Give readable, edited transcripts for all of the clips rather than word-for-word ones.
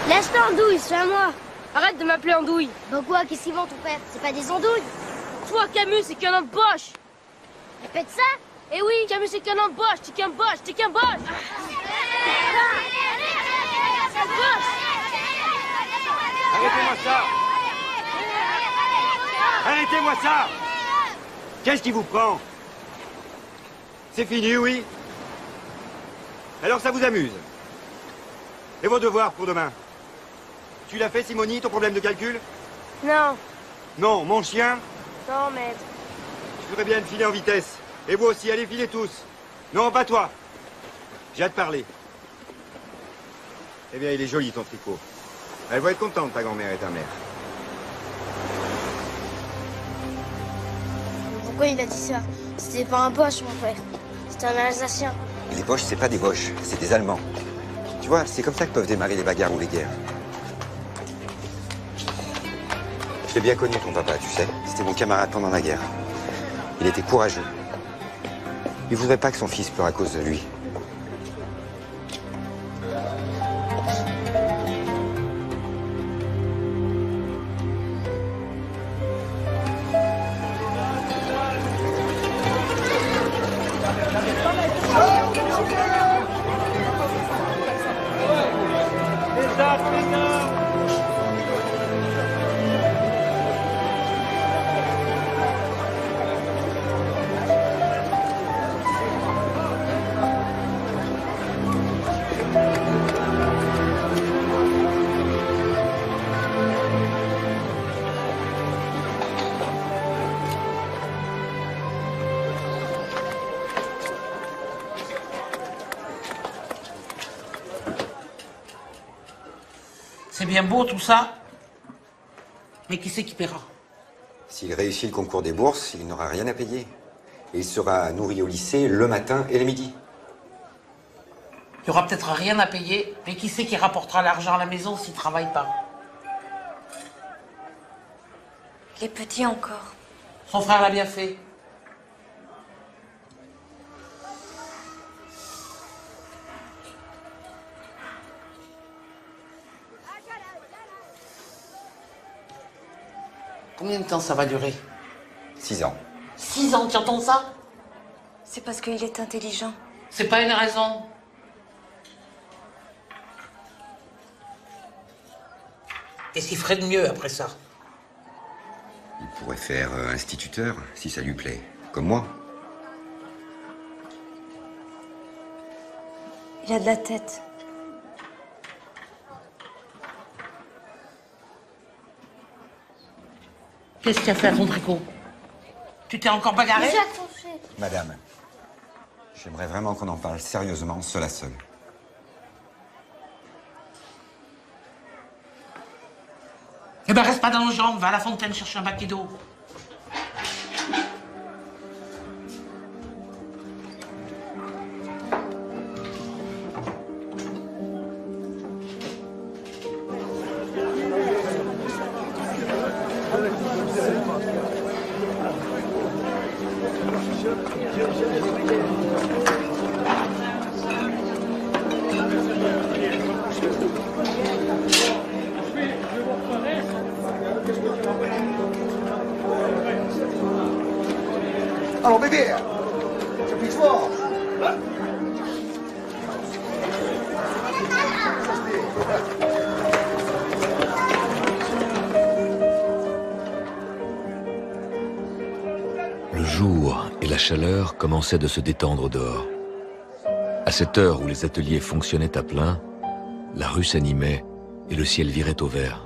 Lâche l'andouille, c'est à moi. Arrête de m'appeler andouille. Bah quoi, qu'est-ce qu'ils vont ton père? C'est pas des andouilles? Toi, Camus, c'est qu'un embauche. Répète ça. Eh oui, Camus, c'est qu'un embauche, t'es qu'un boche, t'es qu'un boche. Arrêtez-moi ça! Arrêtez-moi ça! Qu'est-ce qui vous prend? C'est fini, oui? Alors ça vous amuse? Et vos devoirs pour demain? Tu l'as fait, Simonie, ton problème de calcul? Non. Non, mon chien? Non, maître. Je voudrais bien te filer en vitesse. Et vous aussi, allez, filez tous. Non, pas toi. J'ai hâte de parler. Eh bien, il est joli, ton tricot. Elle va être contente, ta grand-mère et ta mère. Pourquoi il a dit ça? C'était pas un Boche, mon frère. C'était un Alsacien. Les Boches, c'est pas des Boches, c'est des Allemands. Tu vois, c'est comme ça que peuvent démarrer les bagarres ou les guerres. Je l'ai bien connu, ton papa, tu sais. C'était mon camarade pendant la guerre. Il était courageux. Il voudrait pas que son fils pleure à cause de lui. C'est bien beau tout ça, mais qui c'est qui paiera? S'il réussit le concours des bourses, il n'aura rien à payer. Et il sera nourri au lycée le matin et le midi. Il y aura peut-être rien à payer, mais qui c'est qui rapportera l'argent à la maison s'il travaille pas? Il est petit encore. Son frère l'a bien fait. Combien de temps ça va durer? 6 ans. 6 ans, tu entends ça? C'est parce qu'il est intelligent. C'est pas une raison. Qu'est-ce qu'il ferait de mieux après ça? Il pourrait faire instituteur, si ça lui plaît. Comme moi. Il a de la tête. Qu'est-ce que tu as fait à ton tricot? Tu t'es encore bagarré? J'ai accroché. Madame, j'aimerais vraiment qu'on en parle sérieusement, seul à seul. Eh ben reste pas dans nos jambes, va à la fontaine chercher un baquet d'eau. Alors bébé, j'appuie fort. Le jour et la chaleur commençaient de se détendre dehors. À cette heure où les ateliers fonctionnaient à plein, la rue s'animait et le ciel virait au vert.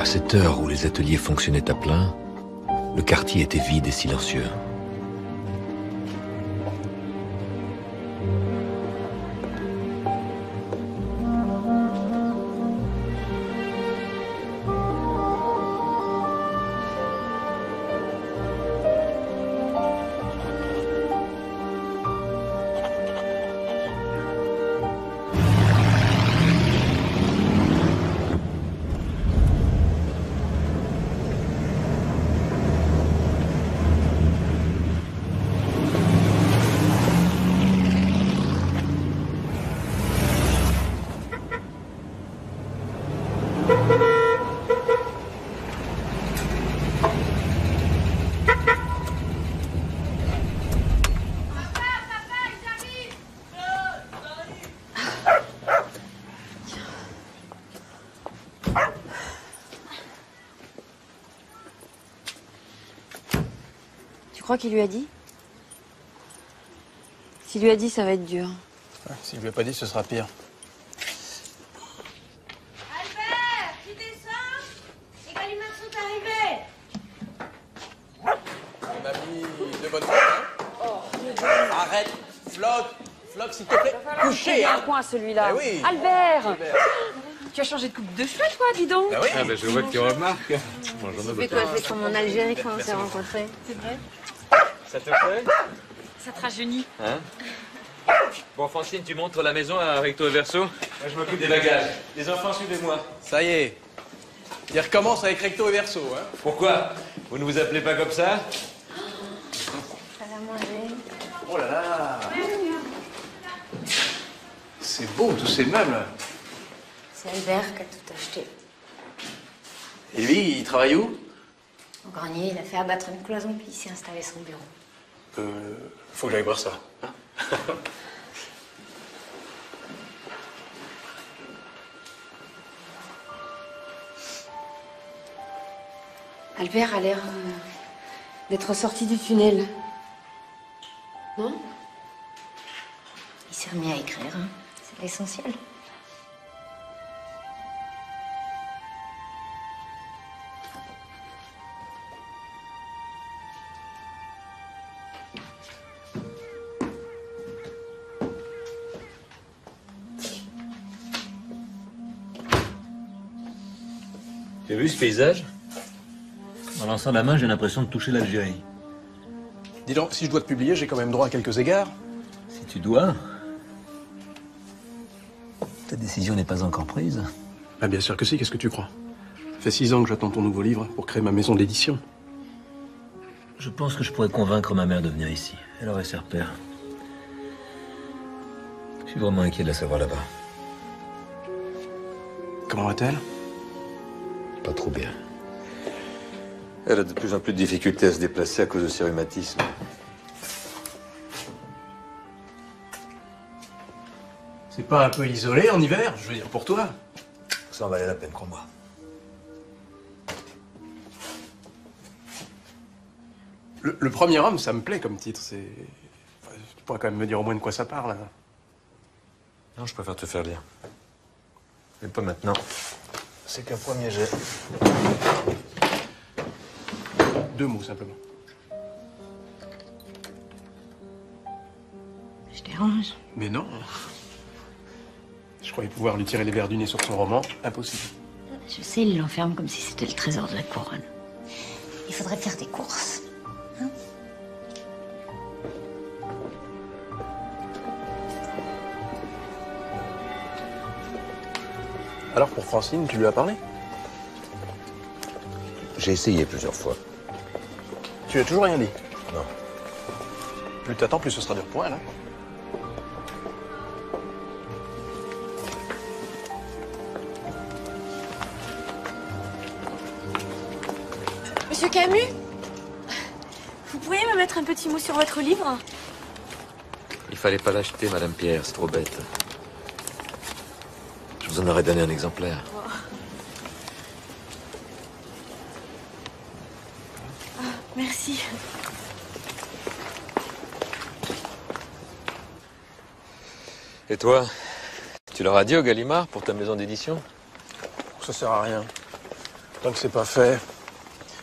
À cette heure où les ateliers fonctionnaient à plein, le quartier était vide et silencieux. crois qu'il lui a dit? S'il lui a dit, ça va être dur. Ouais, s'il lui a pas dit, ce sera pire. Albert, tu descends? Les Gallimard sont arrivés. Mamie, de bonne foi, hein? Arrête, Floc, s'il te plaît. Couché, hein? Un coin, celui-là. Eh oui. Albert, tu as changé de coupe de cheveux, toi, dis donc. Ah oui. Ah ben je vois que tu remarques. Bon, j'en ai C'est quoi, c'est comme en Algérie quand on s'est rencontrés. C'est vrai? Ça te plaît? Ça te rajeunit. Hein? Bon, Francine, tu montres la maison à recto et verso. Moi, je m'occupe des bagages. Les enfants, suivez-moi. Ça y est. Il recommence avec recto et verso, hein? Pourquoi? Vous ne vous appelez pas comme ça? Ça va manger. Oh là là. C'est beau, tous ces meubles. C'est Albert qui a tout acheté. Et lui, il travaille où? Au grenier, il a fait abattre une cloison, puis il s'est installé son bureau. Faut que j'aille voir ça. Hein? Albert a l'air d'être sorti du tunnel. Non? Il s'est remis à écrire, hein. C'est l'essentiel. Tu as vu ce paysage? En lançant la main, j'ai l'impression de toucher l'Algérie. Dis donc, si je dois te publier, j'ai quand même droit à quelques égards. Si tu dois... Ta décision n'est pas encore prise. Ah bien sûr que si, qu'est-ce que tu crois? Ça fait 6 ans que j'attends ton nouveau livre pour créer ma maison d'édition. Je pense que je pourrais convaincre ma mère de venir ici. Elle aurait ses repères. Je suis vraiment inquiet de la savoir là-bas. Comment va-t-elle? Pas trop bien. Elle a de plus en plus de difficultés à se déplacer à cause de ses rhumatismes. C'est pas un peu isolé en hiver? Je veux dire, pour toi. Ça en valait la peine, crois-moi. Le premier homme, ça me plaît comme titre. C'est... Enfin, tu pourrais quand même me dire au moins de quoi ça parle. Hein. Non, je préfère te faire lire. Mais pas maintenant. C'est qu'un premier jet. 2 mots, simplement. Je dérange. Mais non. Je croyais pouvoir lui tirer les verres du nez sur son roman. Impossible. Je sais, il l'enferme comme si c'était le trésor de la couronne. Il faudrait faire des courses. Hein? Alors, pour Francine, tu lui as parlé? J'ai essayé plusieurs fois. Tu lui as toujours rien dit? Non. Plus t'attends, plus ce sera dur pour elle. Hein. Monsieur Camus, vous pourriez me mettre un petit mot sur votre livre? Il fallait pas l'acheter, Madame Pierre, c'est trop bête. Je vous en aurais donné un exemplaire. Merci. Et toi, tu leur as dit au Gallimard pour ta maison d'édition? Ça sert à rien. Tant que c'est pas fait.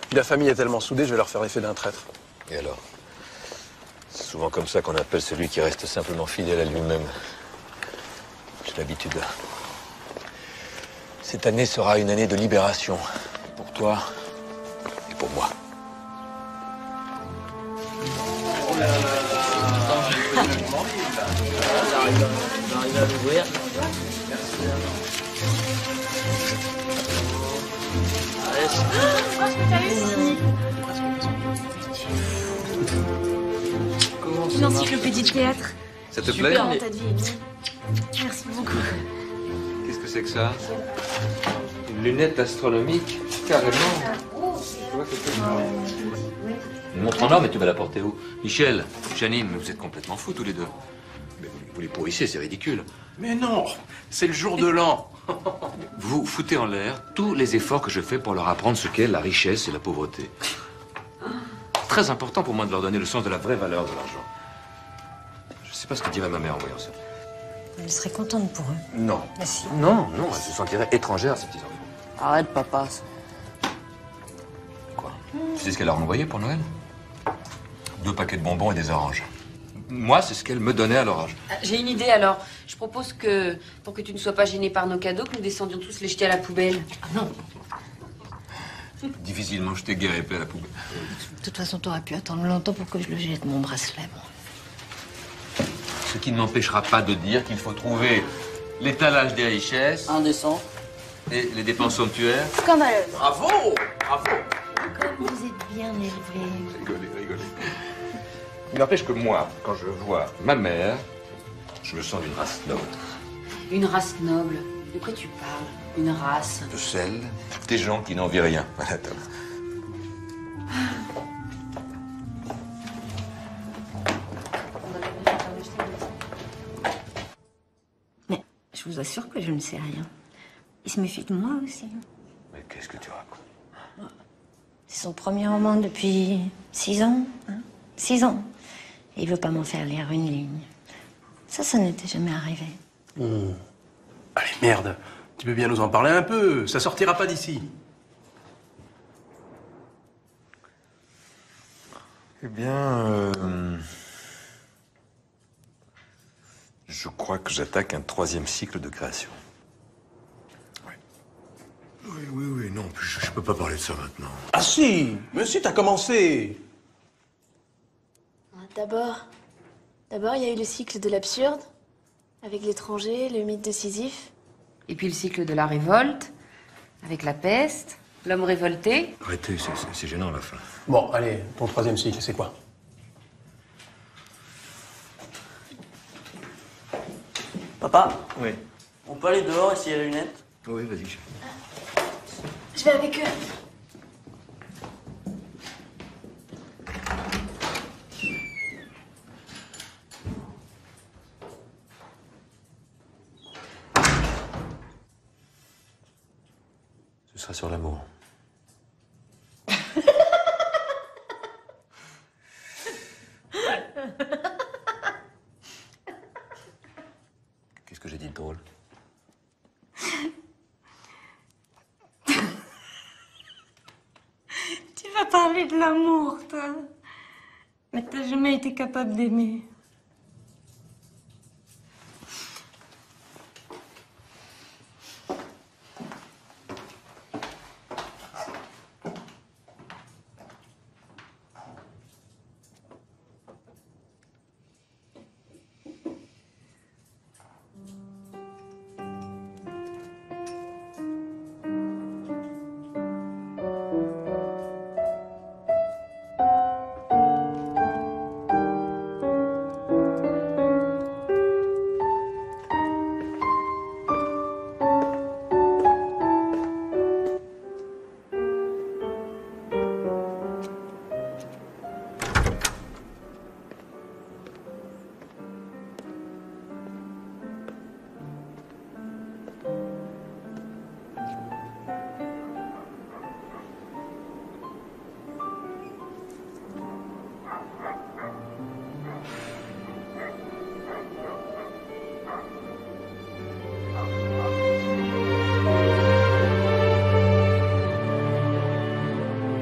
Puis la famille est tellement soudée, je vais leur faire l'effet d'un traître. Et alors? C'est souvent comme ça qu'on appelle celui qui reste simplement fidèle à lui-même. J'ai l'habitude. Cette année sera une année de libération. Pour toi et pour moi. On arrive à l'ouvrir. Une encyclopédie de théâtre. Ça te Super, plaît? dans ta vie. Merci beaucoup. Qu'est-ce que c'est que ça? Une lunette astronomique? Carrément. Tu vois quelque chose? Une montre en or, mais tu vas la porter où? Michel, Janine, vous êtes complètement fous tous les deux. Mais vous les pourrissez, c'est ridicule. Mais non, c'est le jour de l'an. Vous foutez en l'air tous les efforts que je fais pour leur apprendre ce qu'est la richesse et la pauvreté. très important pour moi de leur donner le sens de la vraie valeur de l'argent. Je sais pas ce que dirait ma mère en voyant ça. Elle serait contente pour eux. Non. Mais si. Non, elle se sentirait étrangère à ses petits-enfants. Arrête, papa. Quoi? Tu sais ce qu'elle leur a envoyé pour Noël? 2 paquets de bonbons et des oranges. Moi, c'est ce qu'elle me donnait à leur âge. J'ai une idée alors. Je propose que, pour que tu ne sois pas gêné par nos cadeaux, que nous descendions tous les jeter à la poubelle. Ah non. Difficilement jeter guère épais à la poubelle. De toute façon, t'aurais pu attendre longtemps pour que je le jette, mon bracelet. Bon. Ce qui ne m'empêchera pas de dire qu'il faut trouver l'étalage des richesses. Indécent. Et les dépenses somptuaires. Scandaleuse. Bravo! Bravo! Comme vous êtes bien élevé. Rigolez. Il n'empêche que moi, quand je vois ma mère, je me sens d'une race noble. Une race noble. De quoi tu parles? Une race. De celle des gens qui n'envient rien à la table. Mais je vous assure que je ne sais rien. Il se méfie de moi aussi. Mais qu'est-ce que tu racontes? C'est son premier roman depuis 6 ans. 6 ans. Et il veut pas m'en faire lire une ligne. Ça n'était jamais arrivé. Allez, merde. Tu peux bien nous en parler un peu. Ça sortira pas d'ici. Eh bien, je crois que j'attaque un 3e cycle de création. Oui, non, je peux pas parler de ça maintenant. Ah si. Mais si, t'as commencé. D'abord, il y a eu le cycle de l'absurde, avec l'étranger, le mythe de Sisyphe. Et puis le cycle de la révolte, avec la peste, l'homme révolté. Arrêtez, c'est gênant à la fin. Bon, allez, ton 3e cycle, c'est quoi? Papa? Oui. On peut aller dehors essayer les lunettes? Oui, vas-y. Je vais avec eux. Ce sera sur l'amour. Qu'est-ce que j'ai dit de drôle? Tu vas parler de l'amour, toi. Mais t'as jamais été capable d'aimer.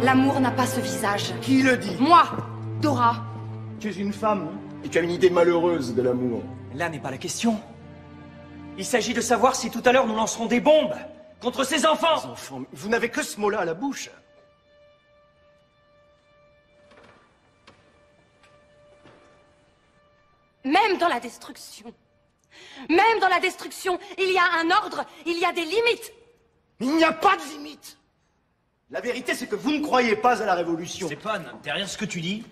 L'amour n'a pas ce visage. Qui le dit? Moi, Dora. Tu es une femme, et tu as une idée malheureuse de l'amour. Là n'est pas la question. Il s'agit de savoir si tout à l'heure nous lancerons des bombes contre ces enfants. Les enfants, vous n'avez que ce mot-là à la bouche. Même dans la destruction. Même dans la destruction, il y a un ordre, il y a des limites. Il n'y a pas de limite. La vérité, c'est que vous ne croyez pas à la révolution. Stéphane, derrière ce que tu dis,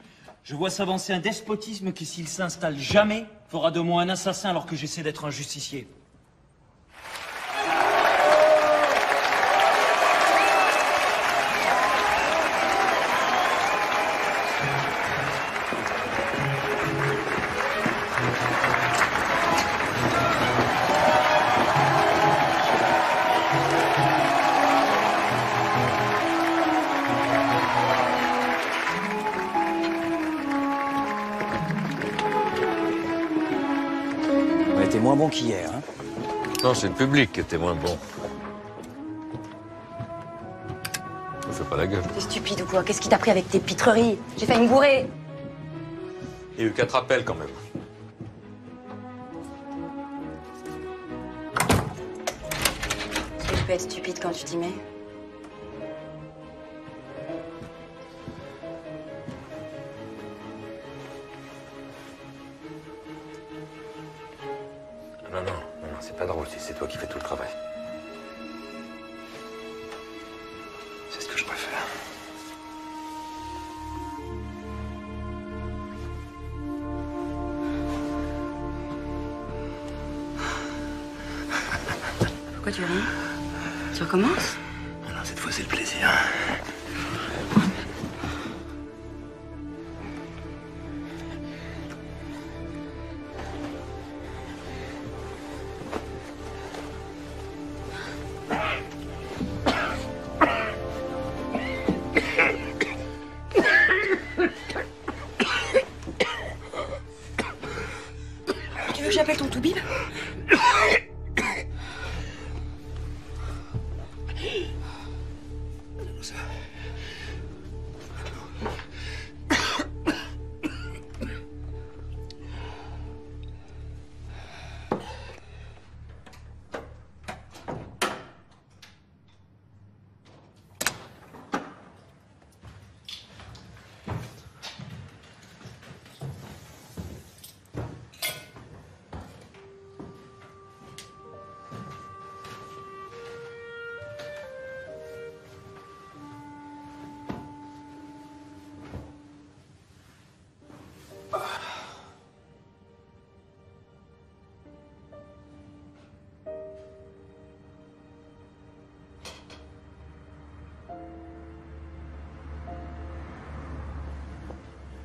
je vois s'avancer un despotisme qui, s'il s'installe jamais, fera de moi un assassin alors que j'essaie d'être un justicier. moins bon qu'hier, hein. Non, c'est le public qui était moins bon. Ne fais pas la gueule. T'es stupide ou quoi? Qu'est-ce qui t'a pris avec tes pitreries? J'ai failli me bourrer. Il y a eu 4 appels quand même. Est-ce que je peux être stupide quand tu t'y mets? Non, c'est pas drôle, c'est toi qui fais tout le travail. C'est ce que je préfère. Pourquoi tu ris? Tu recommences? Non, cette fois c'est le plaisir. Tu veux que j'appelle ton toubib?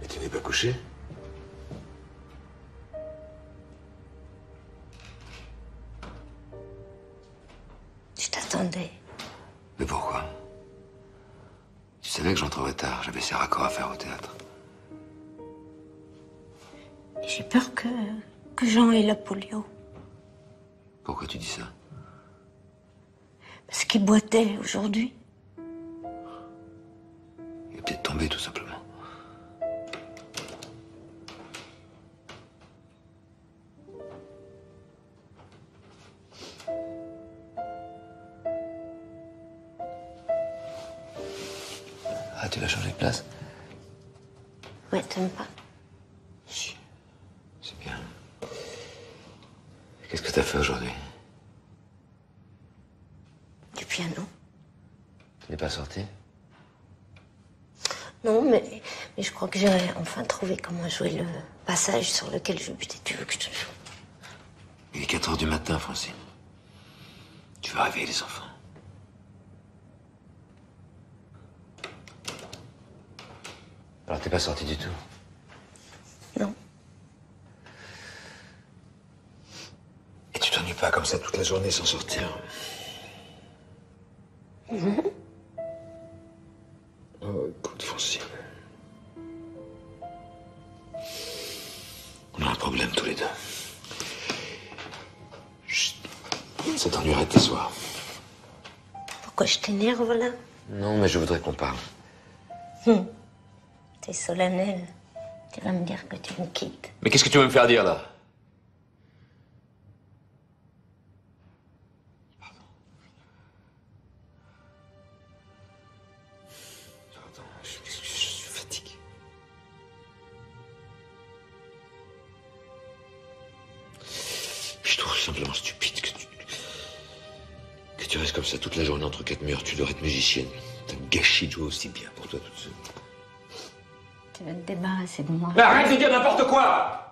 Et tu n'es pas couché? Je t'attendais. Mais pourquoi? Tu savais que j'entrerais tard, j'avais ces raccords à faire au théâtre. J'ai peur que Jean ait la polio. Pourquoi tu dis ça? Parce qu'il boitait aujourd'hui. Il est peut-être tombé tout simplement. Ah, tu vas changer de place? Ouais, t'aimes pas? Si. C'est bien. Qu'est-ce que t'as fait aujourd'hui? Du piano. Tu n'es pas sorti? Non, mais je crois que j'ai enfin trouvé comment jouer le passage sur lequel je butais. Tu veux que je te joue? Il est 4 heures du matin, Francine. Tu vas réveiller les enfants. Alors t'es pas sorti du tout? Non. Et tu t'ennuies pas comme ça toute la journée sans sortir? Mhm. Oh, écoute, Francine. On a un problème tous les deux. Chut. Ça t'ennuierait de t'asseoir. Pourquoi je t'énerve là? Non, mais je voudrais qu'on parle. T'es solennel. Tu vas me dire que tu me quittes. Mais qu'est-ce que tu veux me faire dire, là? Pardon, je m'excuse, je suis fatigué. Je trouve simplement stupide que tu restes comme ça toute la journée entre 4 murs. Tu devrais être magicienne. T'as gâché de jouer aussi bien pour toi toute seule. Tu vas te débarrasser de moi. Mais arrête de dire n'importe quoi!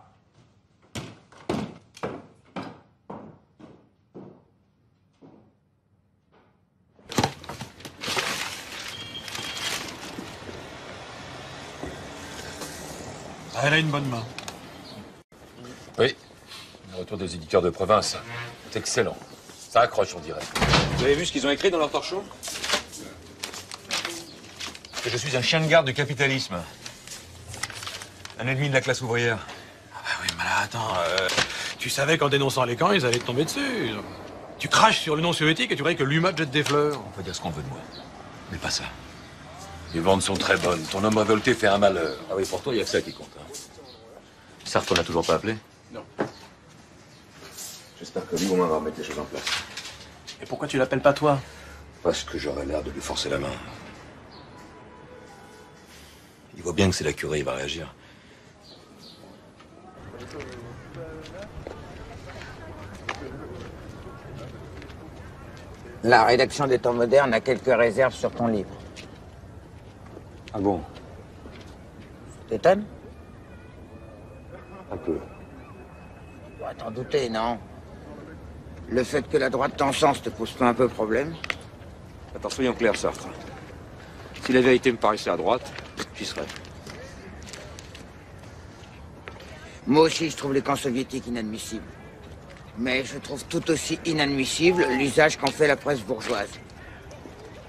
Ah, elle a une bonne main. Oui. Le retour des éditeurs de province. C'est excellent. Ça accroche, on dirait. Vous avez vu ce qu'ils ont écrit dans leur torchon? Que je suis un chien de garde du capitalisme. Un ennemi de la classe ouvrière. Ah bah oui, mais là, attends, Tu savais qu'en dénonçant les camps, ils allaient te tomber dessus. Tu craches sur l'Union soviétique et tu croyais que l'UMA te jette des fleurs. On peut dire ce qu'on veut de moi, mais pas ça. Les ventes sont très bonnes. Ton homme révolté fait un malheur. Ah oui, pour toi, il n'y a que ça qui compte. Hein. Sartre, on n'a toujours pas appelé? Non. J'espère que lui, au moins, va remettre les choses en place. Et pourquoi tu l'appelles pas toi? Parce que j'aurais l'air de lui forcer la main. Il voit bien que c'est la curée, il va réagir. La rédaction des Temps modernes a quelques réserves sur ton livre. Ah bon? T'étonnes? Un peu. Tu dois t'en douter, non? Le fait que la droite t'encense te pose pas un peu problème? Attends, soyons clairs, Sartre. Si la vérité me paraissait à droite, j'y serais. Moi aussi, je trouve les camps soviétiques inadmissibles. Mais je trouve tout aussi inadmissible l'usage qu'en fait la presse bourgeoise.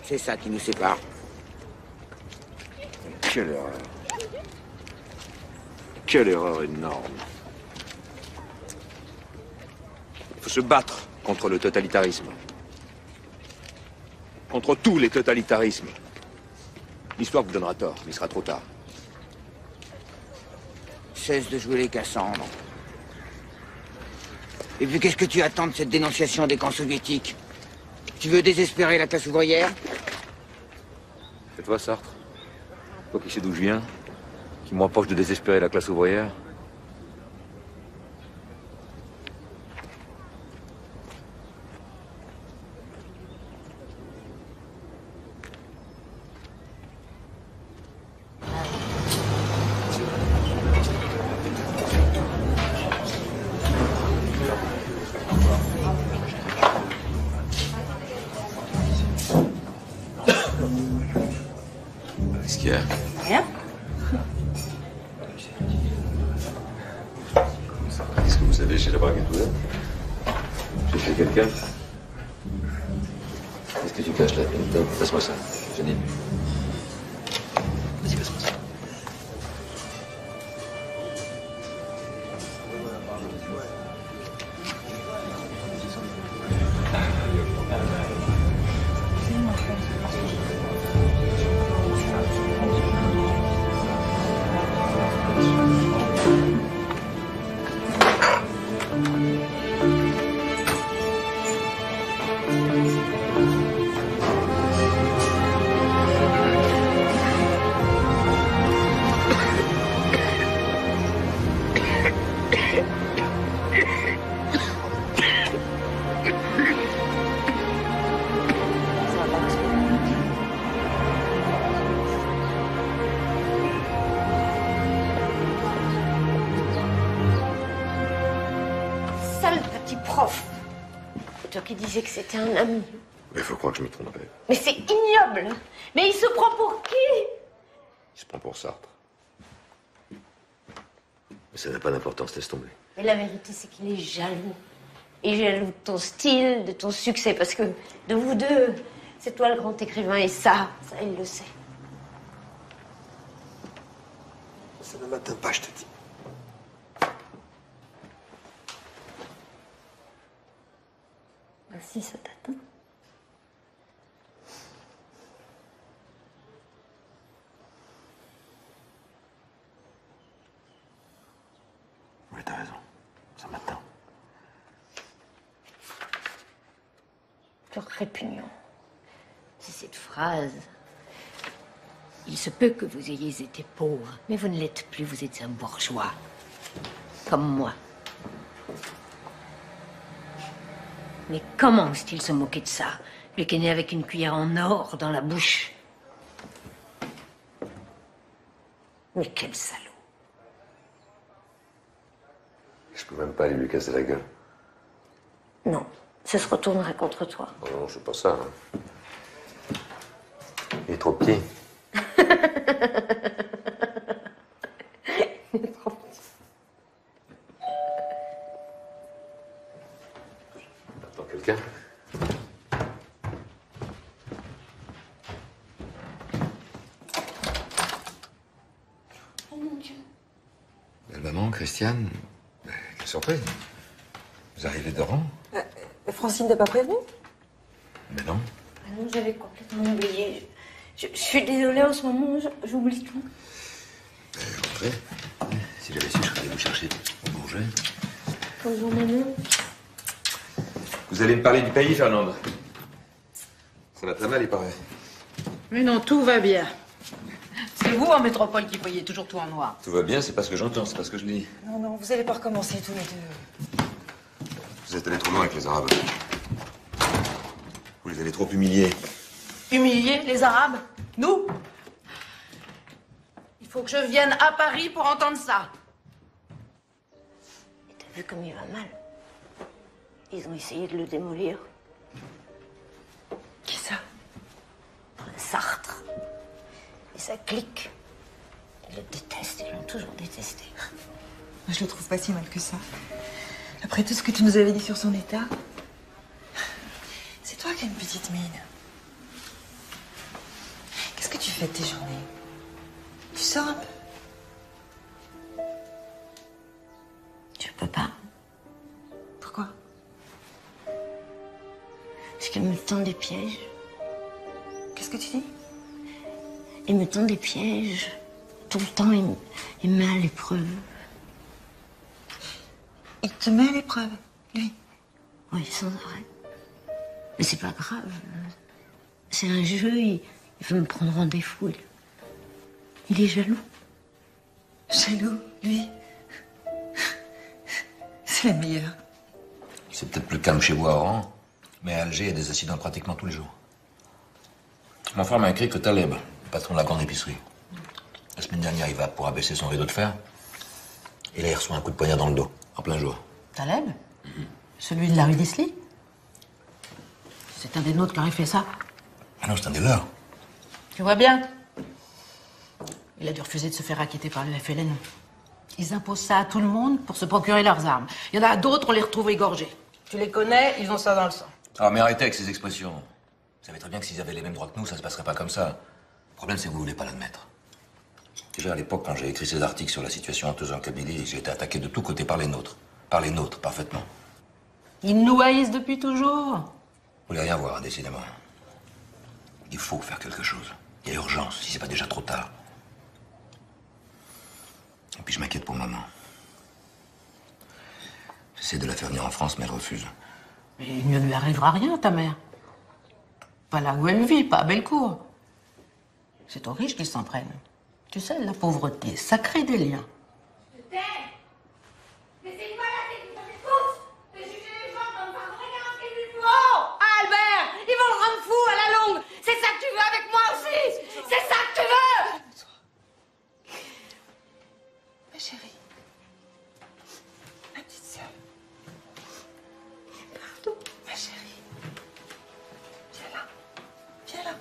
C'est ça qui nous sépare. Quelle erreur. Quelle erreur énorme. Il faut se battre contre le totalitarisme. Contre tous les totalitarismes. L'histoire vous donnera tort, mais il sera trop tard. Cesse de jouer les Cassandres. Et puis qu'est-ce que tu attends de cette dénonciation des camps soviétiques? Tu veux désespérer la classe ouvrière? C'est toi, Sartre? Toi qui sais d'où je viens, qui m'empêche de désespérer la classe ouvrière? Qu'est-ce qu'il y a? Rien. Qu'est-ce que vous savez chez la brague et tout là? J'ai fait quelqu'un? Qu'est-ce que tu caches là? Passe-moi ça, Janine. Vas-y, passe-moi ça. Sale petit prof. Toi qui disais que c'était un ami. Mais il faut croire que je me trompais. Mais c'est ignoble. Mais il se prend pour qui? Il se prend pour Sartre. Mais ça n'a pas d'importance, laisse tomber. Mais la vérité, c'est qu'il est jaloux. Et jaloux de ton style, de ton succès. Parce que de vous deux, c'est toi le grand écrivain. Et ça, il le sait. Ça ne m'atteint pas, je te dis. Ben, si, ça t'atteint. Oui, t'as raison. Ça m'atteint. Pure répugnant. C'est cette phrase. Il se peut que vous ayez été pauvre, mais vous ne l'êtes plus, vous êtes un bourgeois. Comme moi. Mais comment ose-t-il se moquer de ça? Lui qui est né avec une cuillère en or dans la bouche. Mais quel salaud. Je peux même pas aller lui casser la gueule. Non, ça se retournerait contre toi. Oh non, c'est pas ça. Hein. Il est trop petit. Attends, quelqu'un? Oh mon Dieu. Belle maman, Christiane. Quelle surprise. Vous arrivez d'Oran? Francine t'a pas prévenu? Mais non. Ah non, j'avais complètement oublié. Je suis désolée, en ce moment, j'oublie tout. Entrez. Si j'avais su, je serais allé vous chercher au Bourget. Bonjour, maman. Vous allez me parler du pays, Fernande. Ça va très mal, il paraît. Mais non, tout va bien. C'est vous en métropole qui voyez toujours tout en noir. Tout va bien, c'est pas ce que j'entends, c'est pas ce que je dis. Non, non, vous allez pas recommencer tous les deux. Vous êtes allés trop loin avec les Arabes. Vous les avez trop humiliés. Humilier les Arabes? Nous? Il faut que je vienne à Paris pour entendre ça. T'as vu comme il va mal? Ils ont essayé de le démolir. Qui ça? Sartre. Et ça clique. Ils le détestent, ils l'ont toujours détesté. Moi, je le trouve pas si mal que ça. Après tout ce que tu nous avais dit sur son état. C'est toi qui as une petite mine. Qu'est-ce que tu fais de tes journées? Tu sors un peu? Je peux pas. Pourquoi? Parce qu'il me tend des pièges. Qu'est-ce que tu dis? Il me tend des pièges. Tout le temps, il me met à l'épreuve. Il te met à l'épreuve, lui? Oui, sans arrêt. Mais c'est pas grave. C'est un jeu, il veut me prendre rendez-vous. Il est jaloux. Jaloux, lui? C'est la meilleure. C'est peut-être plus calme chez vous à Oran, mais à Alger, il y a des accidents pratiquement tous les jours. Mon frère m'a écrit que Taleb, le patron de la grande épicerie, la semaine dernière, il va pour abaisser son rideau de fer, et là, il reçoit un coup de poignard dans le dos, en plein jour. Taleb? Celui de la rue d'Isly? C'est un des nôtres qui aurait fait ça. Ah non, c'est un des leurs. Tu vois bien? Il a dû refuser de se faire acquitter par le FLN. Ils imposent ça à tout le monde pour se procurer leurs armes. Il y en a d'autres, on les retrouve égorgés. Tu les connais, ils ont ça dans le sang. Ah, mais arrêtez avec ces expressions. Vous savez très bien que s'ils avaient les mêmes droits que nous, ça se passerait pas comme ça. Le problème, c'est que vous voulez pas l'admettre. Déjà, à l'époque, quand j'ai écrit ces articles sur la situation honteuse en Kabylie, j'ai été attaqué de tous côtés par les nôtres. Par les nôtres, parfaitement. Ils nous haïssent depuis toujours. Vous voulez rien voir, décidément. Il faut faire quelque chose. Il y a urgence, si c'est pas déjà trop tard. Et puis je m'inquiète pour maman. J'essaie de la faire venir en France, mais elle refuse. Mais il ne lui arrivera rien, ta mère. Pas là où elle vit, pas à Bellecour. C'est aux riches qu'ils s'en prennent. Tu sais, la pauvreté, ça crée des liens. Oh, Albert, ils vont le rendre fou à la longue. C'est ça que tu veux avec moi aussi. C'est ça que tu veux. Ma chérie. Ma petite sœur. Pardon, ma chérie. Viens là. Viens là.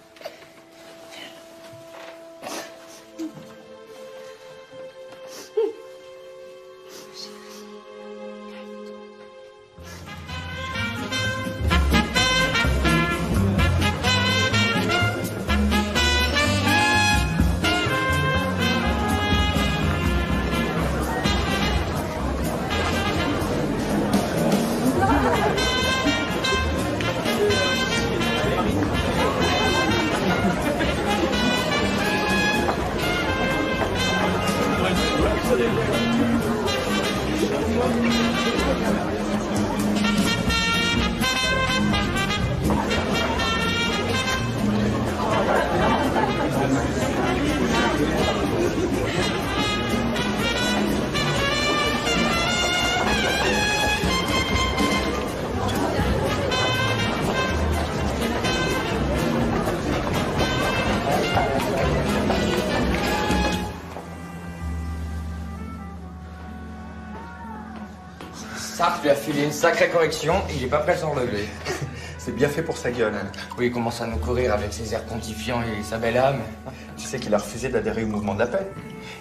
Sartre lui a filé une sacrée correction, il est pas prêt à s'en relever. C'est bien fait pour sa gueule. Oui, il commence à nous courir avec ses airs pontifiants et sa belle âme. Tu sais qu'il a refusé d'adhérer au mouvement de la paix.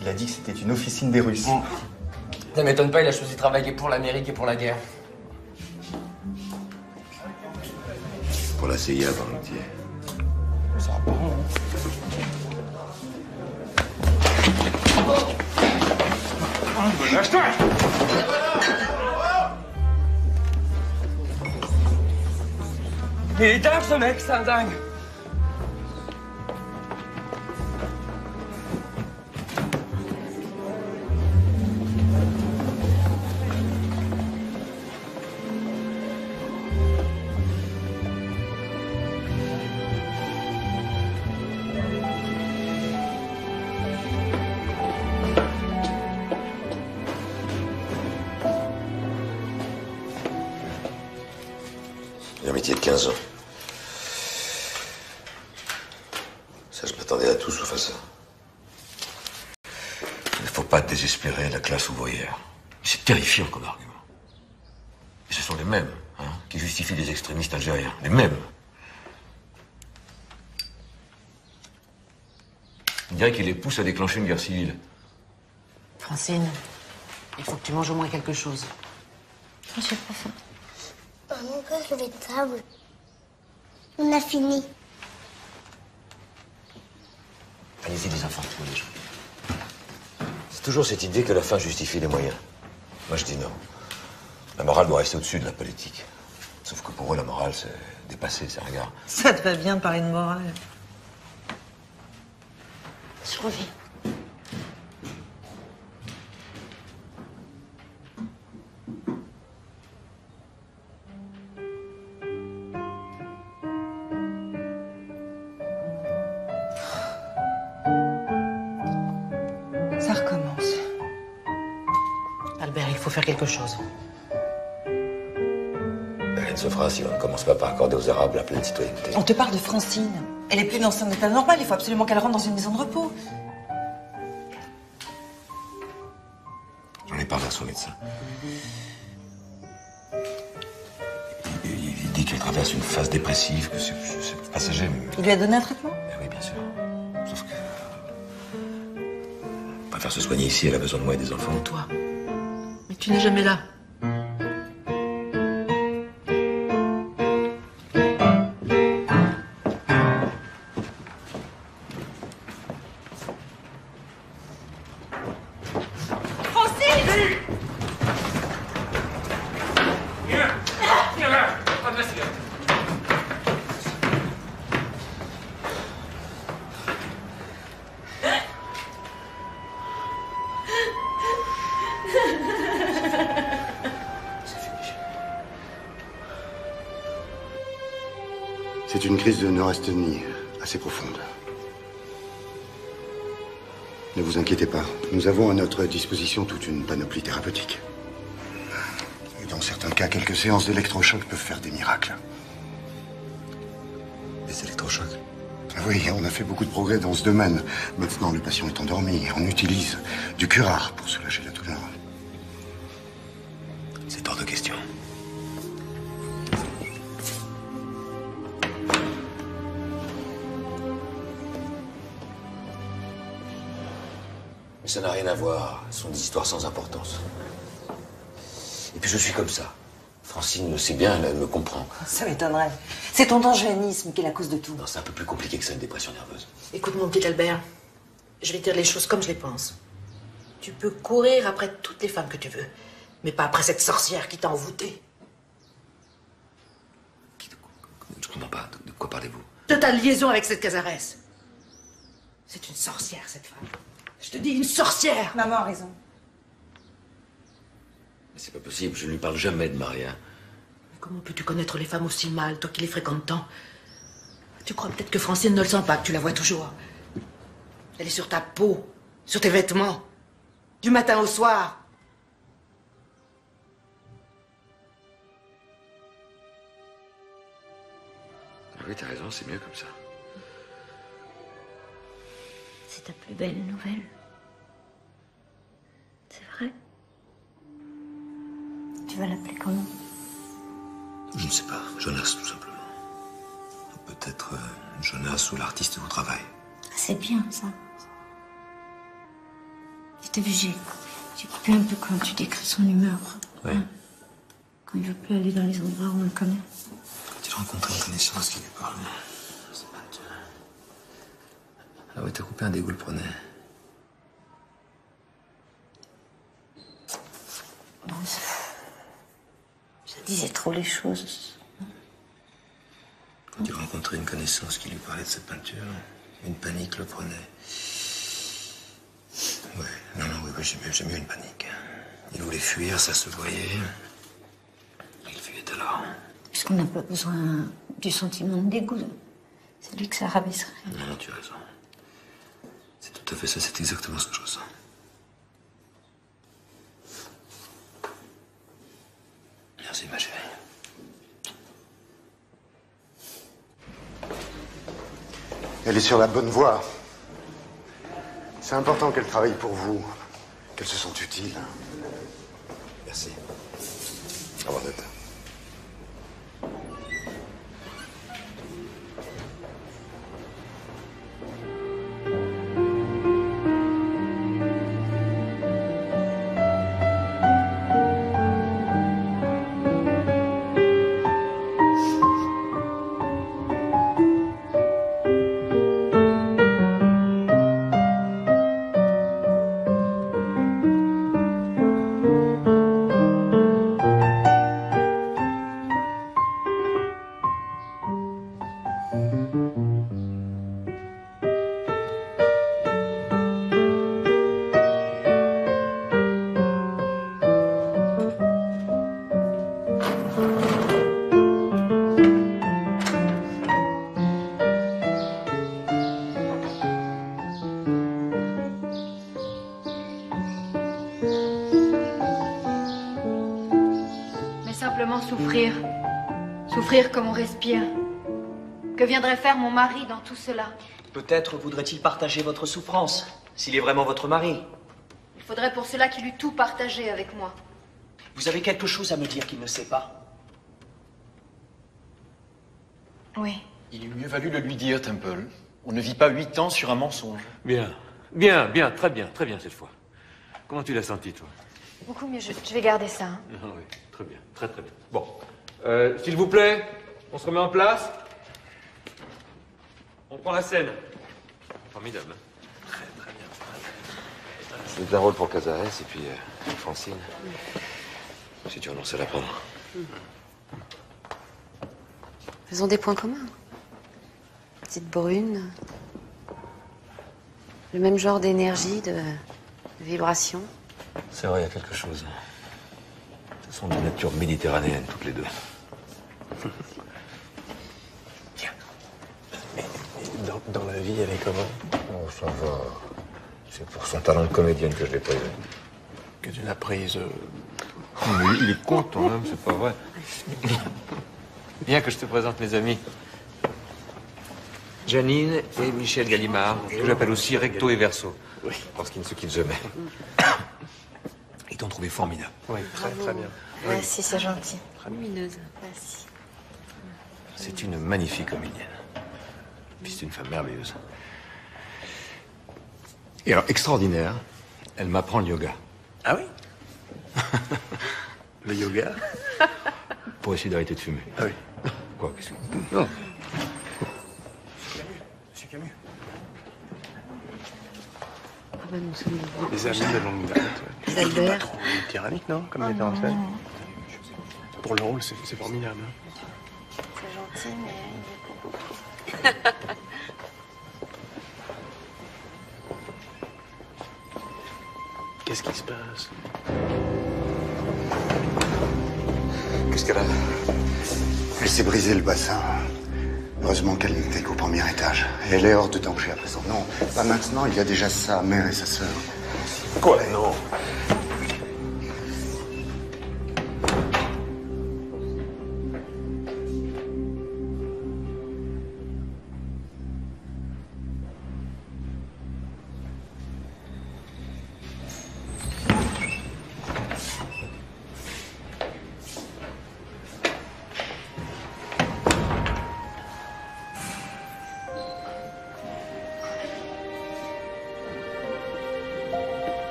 Il a dit que c'était une officine des Russes. Ça m'étonne pas, il a choisi de travailler pour l'Amérique et pour la guerre. Pour la CIA volontiers. Ça va pas, Lâche-toi! Il est dingue ce mec, c'est un dingue. J'ai un métier de 15 ans. Ça, je m'attendais à tout sauf à ça. Il ne faut pas désespérer la classe ouvrière. C'est terrifiant comme argument. Et ce sont les mêmes qui justifient les extrémistes algériens. Les mêmes. On dirait qu'ils les poussent à déclencher une guerre civile. Francine, il faut que tu manges au moins quelque chose. J'ai pas faim. On peut se lever de table. On a fini. Allez-y, les enfants, tous les jours. C'est toujours cette idée que la fin justifie les moyens. Moi, je dis non. La morale doit rester au-dessus de la politique. Sauf que pour eux, la morale, c'est dépassé, c'est ringard. Ça te va bien de parler de morale. Je reviens. Ça recommence. Albert, il faut faire quelque chose. Rien ne se fera si on ne commence pas par accorder aux Arabes la pleine citoyenneté. On te parle de Francine. Elle est plus dans son état normal, il faut absolument qu'elle rentre dans une maison de repos. J'en ai parlé à son médecin. Il dit qu'elle traverse une phase dépressive, que c'est passager, mais... Il lui a donné un traitement? Oui, bien sûr. Sauf que... On va faire se soigner ici, elle a besoin de moi et des enfants. Toi. Mais tu n'es jamais là. C'est une crise de neurasthénie assez profonde. Ne vous inquiétez pas, nous avons à notre disposition toute une panoplie thérapeutique. Et dans certains cas, quelques séances d'électrochoc peuvent faire des miracles. Des électrochocs? Oui, on a fait beaucoup de progrès dans ce domaine. Maintenant, le patient est endormi. On utilise du curare pour soulager la douleur. C'est hors de question. Mais ça n'a rien à voir. Ce sont des histoires sans importance. Et puis je suis comme ça. Francine le sait bien, elle me comprend. Ça m'étonnerait. C'est ton angélisme qui est la cause de tout. Non, c'est un peu plus compliqué que ça, une dépression nerveuse. Écoute, mon petit Albert, je vais dire les choses comme je les pense. Tu peux courir après toutes les femmes que tu veux, mais pas après cette sorcière qui t'a envoûté. Je comprends pas. De quoi parlez-vous? De ta liaison avec cette Cazares. C'est une sorcière, cette femme. Je te dis, une sorcière. Maman a raison. Mais c'est pas possible, je ne lui parle jamais de Maria. Mais comment peux-tu connaître les femmes aussi mal, toi qui les fréquentes tant? Tu crois peut-être que Francine ne le sent pas, que tu la vois toujours. Elle est sur ta peau, sur tes vêtements, du matin au soir. Ah oui, t'as raison, c'est mieux comme ça. C'est ta plus belle nouvelle. C'est vrai? Tu vas l'appeler comment? Je ne sais pas, Jonas, tout simplement. Peut-être Jonas ou l'artiste au travail. C'est bien, ça. Je t'ai vu, j'ai coupé un peu quand tu décris son humeur. Oui. Quand il veut plus aller dans les endroits où on le connaît. Quand il rencontre une connaissance qui lui parle. Ah ouais, t'as coupé un dégoût le prenait. Je disais trop les choses. rencontré une connaissance qui lui parlait de cette peinture. Une panique le prenait. Ouais, non, oui, j'ai mieux une panique. Il voulait fuir, ça se voyait. Il fuyait alors. Est-ce qu'on n'a pas besoin du sentiment de dégoût? C'est lui que ça rabaisserait. Non, tu as raison. C'est tout à fait ça, c'est exactement ce que je ressens. Merci, ma chérie. Elle est sur la bonne voie. C'est important qu'elle travaille pour vous, qu'elle se sente utile. Merci. Au revoir, Data. Souffrir. Souffrir comme on respire. Que viendrait faire mon mari dans tout cela? Peut-être voudrait-il partager votre souffrance, s'il est vraiment votre mari. Il faudrait pour cela qu'il eût tout partagé avec moi. Vous avez quelque chose à me dire qu'il ne sait pas? Oui. Il eût mieux valu le lui dire, Temple. On ne vit pas 8 ans sur un mensonge. Bien, très bien cette fois. Comment tu l'as senti, toi? Beaucoup mieux, je vais garder ça. Hein. Ah oui, très bien, très bien. Bon, s'il vous plaît, on se remet en place. On prend la scène. Formidable. Hein. Très bien. C'est un rôle pour Cazares et puis Francine. Si tu renonces à la prendre. Faisons des points communs. Petite brune. Le même genre d'énergie, de vibration. C'est vrai, il y a quelque chose. Ce sont des natures méditerranéennes, toutes les deux. Tiens. Mais dans la vie, elle est comment? Oh, ça va. C'est pour son talent de comédienne que je l'ai prise. Que tu l'as prise. Mais il est con, ton homme, c'est pas vrai. Bien que je te présente mes amis. Janine et Michel Gallimard, que j'appelle aussi Recto et Verso. Oui. Parce qu'ils ne se quittent jamais. Ils t'ont trouvé formidable. Oui, très bien. Merci, c'est gentil. Lumineuse. Merci. C'est une magnifique comédienne. Puis c'est une femme merveilleuse. Et alors, extraordinaire, elle m'apprend le yoga. Ah oui? Le yoga? Pour essayer d'arrêter de fumer. Ah oui. Quoi, qu'est-ce que... Non. Monsieur Camus. Ah ben, nous sommes Les amis de longue date. Les Albert. Pas trop tyrannique, non? Comme metteur en scène. Pour le rôle, c'est formidable. Hein. C'est gentil, mais il est beaucoup. Qu'est-ce qui se passe? Qu'est-ce qu'elle a? Elle s'est brisé le bassin. Heureusement qu'elle n'était qu'au premier étage. Et elle est hors de danger à présent. Non, pas maintenant, il y a déjà sa mère et sa sœur. Quoi? Non.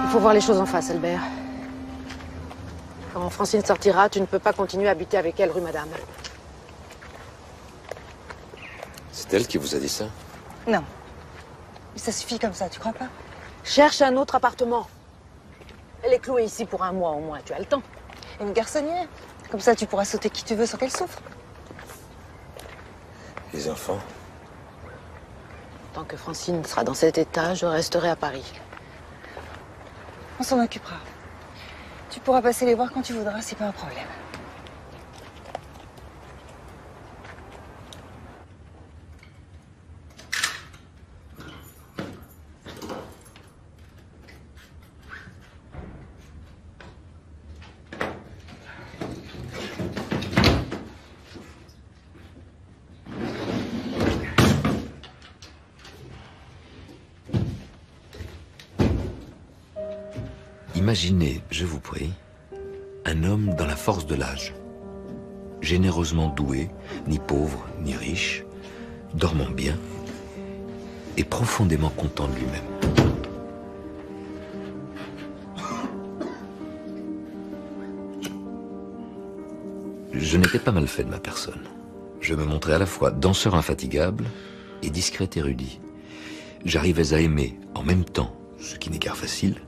Il faut voir les choses en face, Albert. Quand Quand Francine sortira, tu ne peux pas continuer à habiter avec elle rue Madame. C'est elle qui vous a dit ça? Non. Mais ça suffit comme ça, tu crois pas? Cherche un autre appartement. Elle est clouée ici pour un mois au moins, tu as le temps. Une garçonnière. Comme ça, tu pourras sauter qui tu veux sans qu'elle souffre. Les enfants? Tant que Francine sera dans cet état, je resterai à Paris. On s'en occupera. Tu pourras passer les voir quand tu voudras, c'est pas un problème. Imaginez, je vous prie, un homme dans la force de l'âge, généreusement doué, ni pauvre, ni riche, dormant bien et profondément content de lui-même. Je n'étais pas mal fait de ma personne. Je me montrais à la fois danseur infatigable et discret érudit. J'arrivais à aimer en même temps, ce qui n'est guère facile,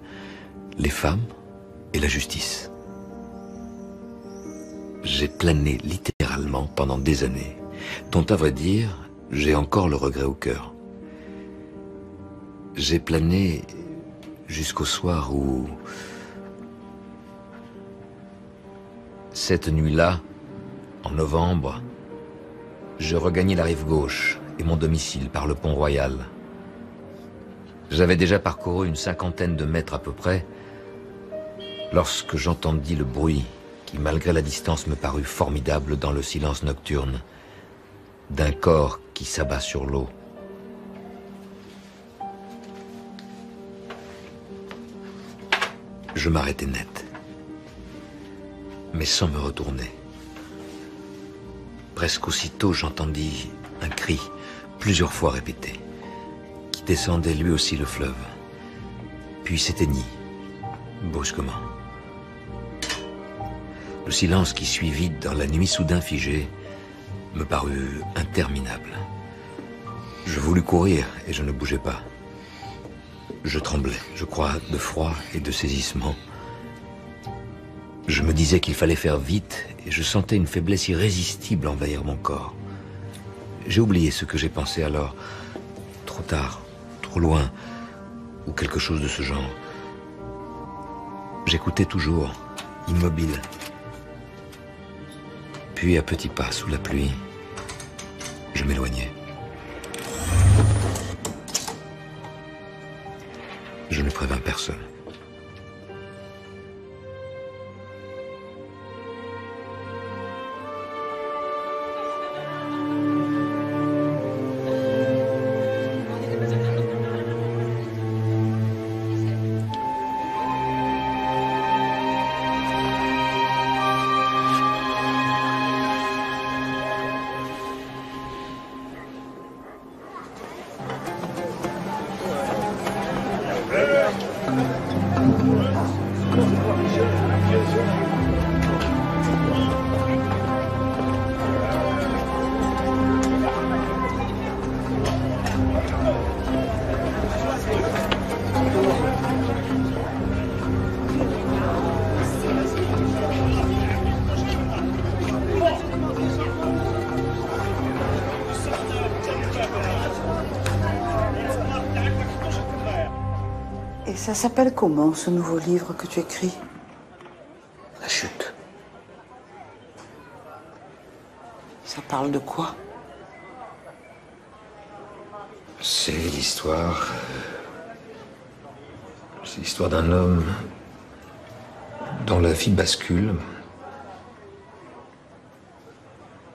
les femmes et la justice. J'ai plané littéralement pendant des années, dont à vrai dire, j'ai encore le regret au cœur. J'ai plané jusqu'au soir où, cette nuit-là, en novembre, je regagnais la rive gauche et mon domicile par le pont Royal. J'avais déjà parcouru une 50aine de mètres à peu près, lorsque j'entendis le bruit qui, malgré la distance, me parut formidable dans le silence nocturne, d'un corps qui s'abat sur l'eau. Je m'arrêtai net, mais sans me retourner. Presque aussitôt, j'entendis un cri, plusieurs fois répété, qui descendait lui aussi le fleuve, puis s'éteignit, brusquement. Le silence qui suivit dans la nuit soudain figée me parut interminable. Je voulus courir et je ne bougeais pas. Je tremblais, je crois, de froid et de saisissement. Je me disais qu'il fallait faire vite et je sentais une faiblesse irrésistible envahir mon corps. J'ai oublié ce que j'ai pensé alors. Trop tard, trop loin, ou quelque chose de ce genre. J'écoutais toujours, immobile. Puis à petits pas, sous la pluie, je m'éloignais. Je ne prévins personne. Et ça s'appelle comment, ce nouveau livre que tu écris? La chute. Ça parle de quoi? C'est l'histoire... C'est l'histoire d'un homme dont la vie bascule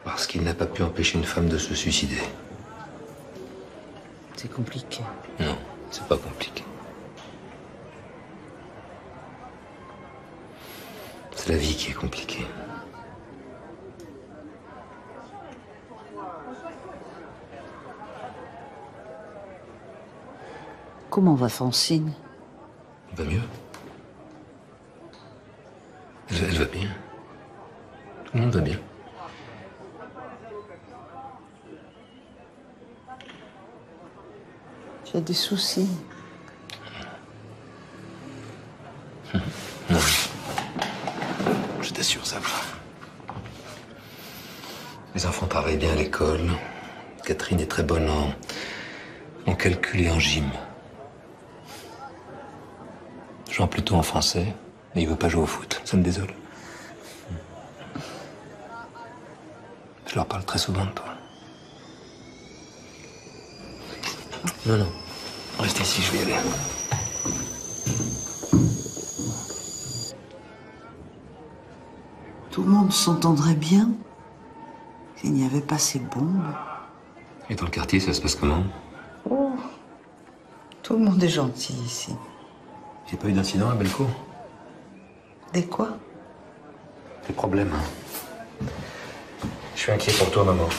parce qu'il n'a pas pu empêcher une femme de se suicider. C'est compliqué. Non, c'est pas compliqué. C'est la vie qui est compliquée. Comment va Francine? Va mieux. Elle va bien. Tout le monde va bien. J'ai des soucis. Non. Je t'assure, ça va. Les enfants travaillent bien à l'école. Catherine est très bonne en calcul et en gym. Jean plutôt en français, mais il veut pas jouer au foot. Ça me désole. Je leur parle très souvent de toi. Non, non. Reste ici, je vais y aller. Tout le monde s'entendrait bien s'il n'y avait pas ces bombes. Et dans le quartier, ça se passe comment? Oh, tout le monde est gentil ici. J'ai pas eu d'incident à Bellecour? Des quoi? Des problèmes. Hein. Je suis inquiet pour toi, maman.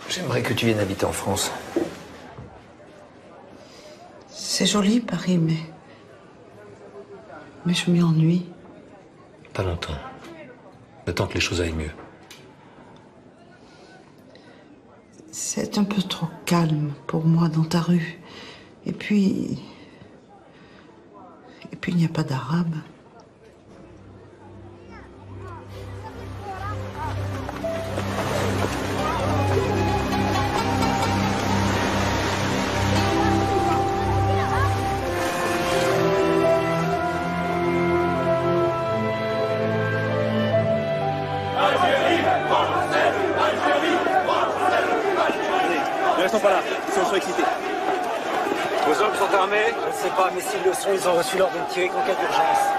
J'aimerais que tu viennes habiter en France. C'est joli, Paris, mais je m'y ennuie. Pas longtemps. Le temps que les choses aillent mieux. C'est un peu trop calme pour moi dans ta rue. Et puis il n'y a pas d'arabe. Ne restons pas là, ils sont excités. Vos hommes sont armés? Je ne sais pas, mais s'ils le sont, ils ont reçu l'ordre de tirer qu'en cas d'urgence.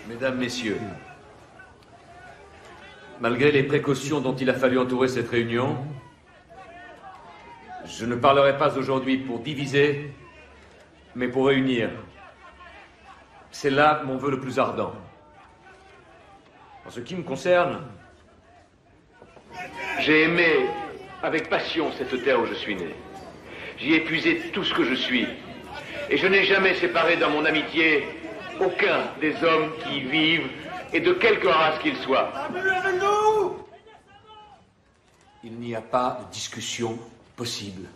Mesdames, Messieurs, malgré les précautions dont il a fallu entourer cette réunion, je ne parlerai pas aujourd'hui pour diviser, mais pour réunir. C'est là mon vœu le plus ardent. En ce qui me concerne, j'ai aimé avec passion cette terre où je suis né. J'y ai puisé tout ce que je suis. Et je n'ai jamais séparé dans mon amitié aucun des hommes qui y vivent, et de quelque race qu'ils soient. Il n'y a pas de discussion possible.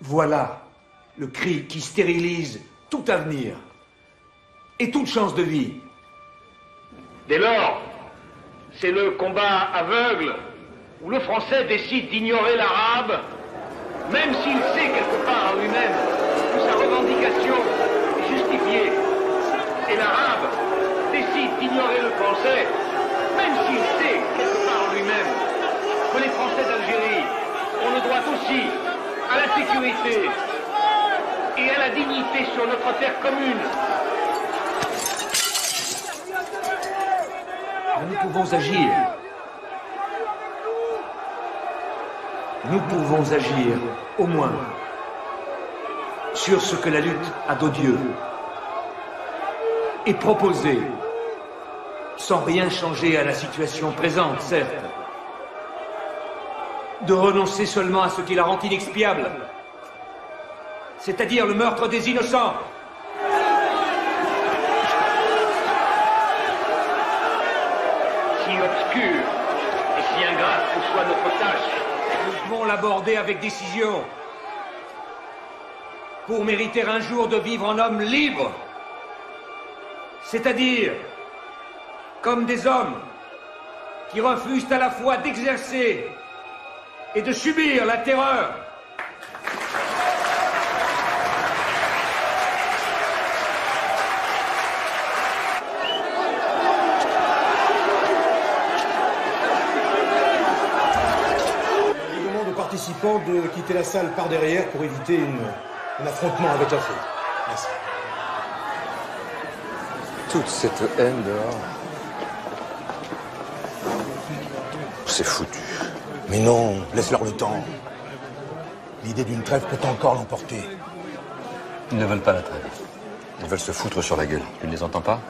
Voilà le cri qui stérilise tout avenir et toute chance de vie. Dès lors, c'est le combat aveugle où le Français décide d'ignorer l'arabe, même s'il sait quelque part en lui-même que sa revendication est justifiée. Et l'arabe décide d'ignorer le Français, même s'il sait quelque part en lui-même que les Français d'Algérie ont le droit aussi à la sécurité et à la dignité sur notre terre commune. Nous pouvons agir. Nous pouvons agir, au moins, sur ce que la lutte a d'odieux. Et proposer, sans rien changer à la situation présente, certes, de renoncer seulement à ce qui la rend inexpiable, c'est-à-dire le meurtre des innocents. Si obscure et si ingrate que soit notre tâche, nous devons l'aborder avec décision pour mériter un jour de vivre en homme libre, c'est-à-dire comme des hommes qui refusent à la fois d'exercer et de subir la terreur. Je demande aux participants de quitter la salle par derrière pour éviter un affrontement avec la foule. Merci. Toute cette haine dehors. C'est foutu. Mais non, laisse-leur le temps. L'idée d'une trêve peut encore l'emporter. Ils ne veulent pas la trêve. Ils veulent se foutre sur la gueule. Tu ne les entends pas?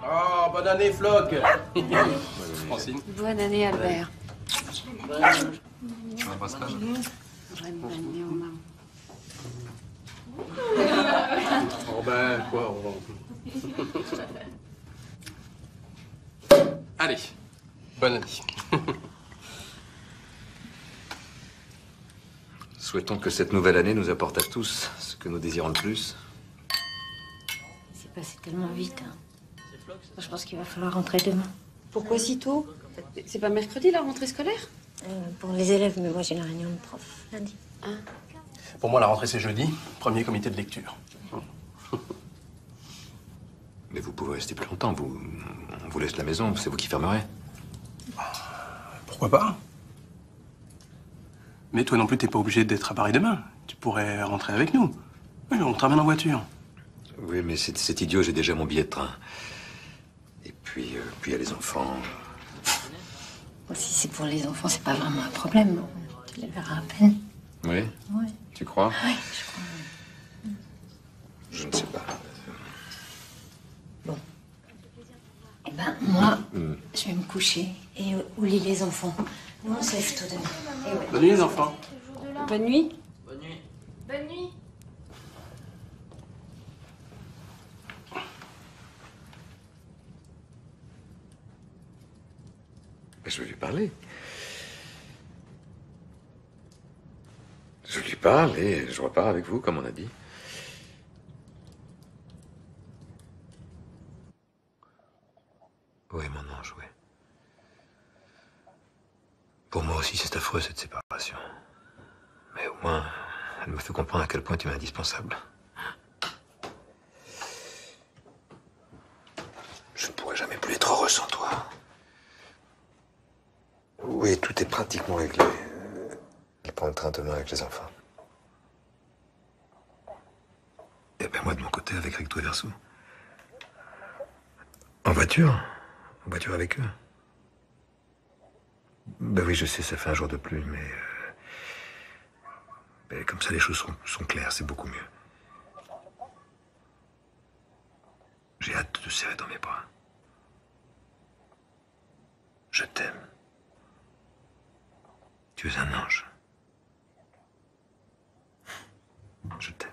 Oh, bonne année, Floc. Francine. Bonne année, Albert. Tu m'embrasses pas? Bonne année, maman. Oh ben, quoi, Allez, bonne année. Souhaitons que cette nouvelle année nous apporte à tous ce que nous désirons le plus. C'est passé tellement vite. Hein. Je pense qu'il va falloir rentrer demain. Pourquoi si tôt? C'est pas mercredi, la rentrée scolaire? Pour les élèves, mais moi j'ai la réunion de prof lundi. Pour moi, la rentrée, c'est jeudi. Premier comité de lecture. Mais vous pouvez rester plus longtemps. On vous laisse la maison, c'est vous qui fermerez. Pourquoi pas? Mais toi non plus, t'es pas obligé d'être à Paris demain. Tu pourrais rentrer avec nous. Oui, on te ramène en voiture. Oui, mais c'est idiot, j'ai déjà mon billet de train. Et puis il y a les enfants. Bon, si c'est pour les enfants, c'est pas vraiment un problème. Tu les verras à peine. Oui? Oui. Tu crois? Oui, je crois. Je ne sais pas. Eh ben, moi, je vais me coucher. Et au lit les enfants. Nous, on se lève tôt demain. Et ouais. Bonne nuit, les enfants. Bonne nuit. Bonne nuit. Bonne nuit. Je vais lui parler. Je lui parle et je repars avec vous, comme on a dit. Oui, mon ange, oui. Pour moi aussi, c'est affreux, cette séparation. Mais au moins, elle me fait comprendre à quel point tu es indispensable. Je ne pourrai jamais plus être heureux sans toi. Oui, tout est pratiquement réglé. Elle prend le train demain avec les enfants. Et ben moi, de mon côté, avec Recto et Verso. En voiture? En voiture avec eux? Ben oui, je sais, ça fait un jour de plus, mais comme ça, les choses sont claires, c'est beaucoup mieux. J'ai hâte de te serrer dans mes bras. Je t'aime. Tu es un ange. Je t'aime.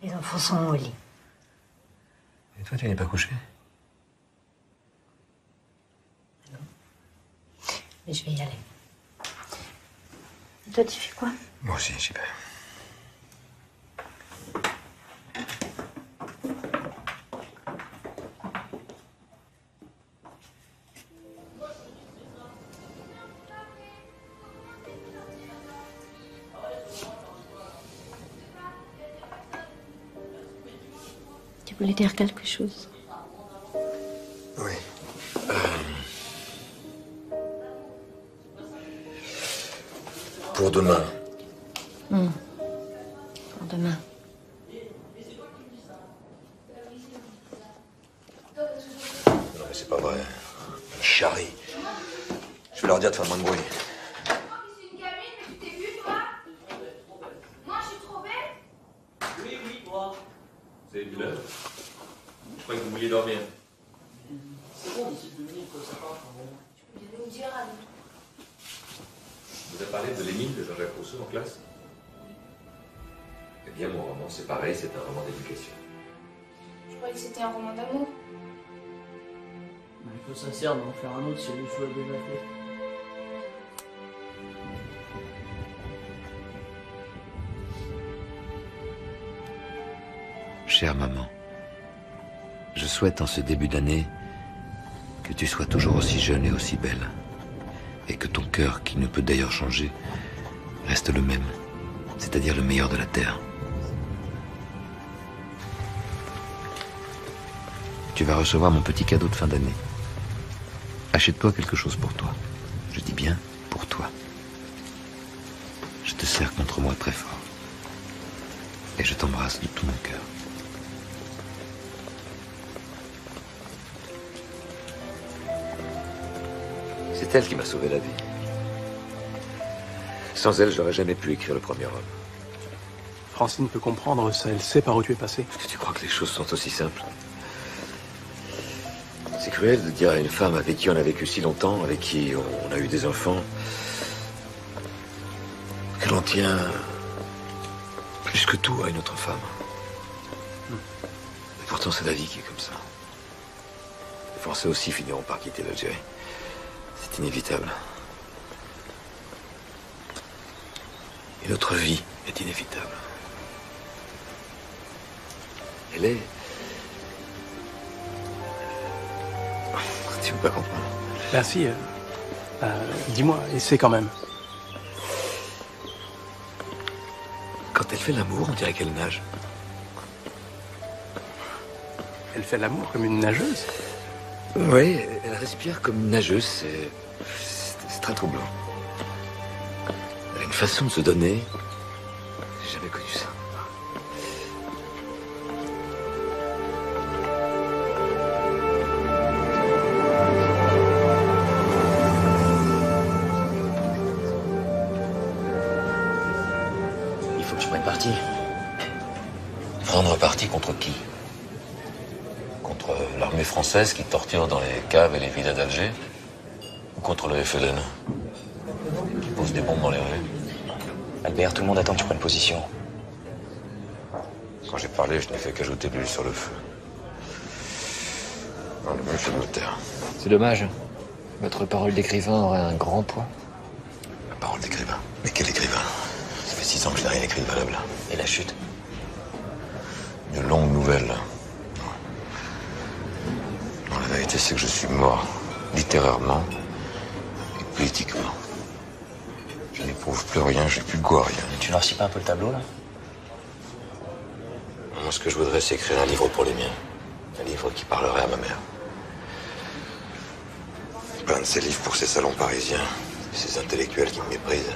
Les enfants sont au lit. Et toi, tu n'es pas couché? Non. Mais je vais y aller. Et toi, tu fais quoi? Moi aussi, j'y vais. Tu voulais dire quelque chose? Oui. Pour demain. Pour demain. Non, mais c'est pas vrai. Charrie. Je vais leur dire de faire moins de bruit. C'est une gamine, mais tu t'es vue, toi? Moi, je suis trop belle? Oui, oui, toi. C'est une l'heure. Je croyais que vous vouliez dormir. C'est bon, d'ici 2 minutes, ça part. Tu peux nous dire à nous. Vous avez parlé de Lénine, de Jean-Jacques Rousseau en classe? Eh bien, mon roman, c'est pareil, c'est un roman d'éducation. Je croyais que c'était un roman d'amour. À quoi ça sert d'en faire un autre si Rousseau l'a déjà fait? Chère maman, je souhaite en ce début d'année Que tu sois toujours aussi jeune et aussi belle. Et que ton cœur, qui ne peut d'ailleurs changer, reste le même. C'est-à-dire le meilleur de la terre. Tu vas recevoir mon petit cadeau de fin d'année. Achète-toi quelque chose pour toi. Je dis bien pour toi. Je te serre contre moi très fort. Et je t'embrasse de tout mon cœur. C'est elle qui m'a sauvé la vie. Sans elle, j'aurais jamais pu écrire le premier homme. Francine peut comprendre ça, elle sait par où tu es passé. Est-ce que tu crois que les choses sont aussi simples? C'est cruel de dire à une femme avec qui on a vécu si longtemps, avec qui on a eu des enfants, que l'on tient plus que tout à une autre femme. Et pourtant, c'est la vie qui est comme ça. Les Français aussi finiront par quitter l'Algérie. C'est inévitable. Et notre vie est inévitable. Elle est... Tu ne peux pas comprendre. Ben si, dis-moi, essaie quand même. Quand elle fait l'amour, on dirait qu'elle nage. Elle fait l'amour comme une nageuse? Oui, elle respire comme une nageuse, c'est très troublant. Elle a une façon de se donner. J'ai jamais connu ça. Il faut que je prenne parti. Prendre parti contre qui? Contre l'armée française qui torture dans les caves et les villas d'Alger? Ou contre le FLN qui pose des bombes dans les rues? Albert, tout le monde attend que tu prennes position. Quand j'ai parlé, je n'ai fait qu'ajouter de l'huile sur le feu. Non, le mieux, c'est de me taire. C'est dommage. Votre parole d'écrivain aurait un grand poids. La parole d'écrivain? Mais quel écrivain? Ça fait 6 ans que je n'ai rien écrit de valable. Et la chute? Une longue nouvelle. Non, la vérité, c'est que je suis mort, littérairement et politiquement. Je n'éprouve plus rien, j'ai plus de goût à rien. Tu noircis pas un peu le tableau, là? Moi, ce que je voudrais, c'est écrire un livre pour les miens. Un livre qui parlerait à ma mère. Peindre ces livres pour ces salons parisiens, ces intellectuels qui me méprisent.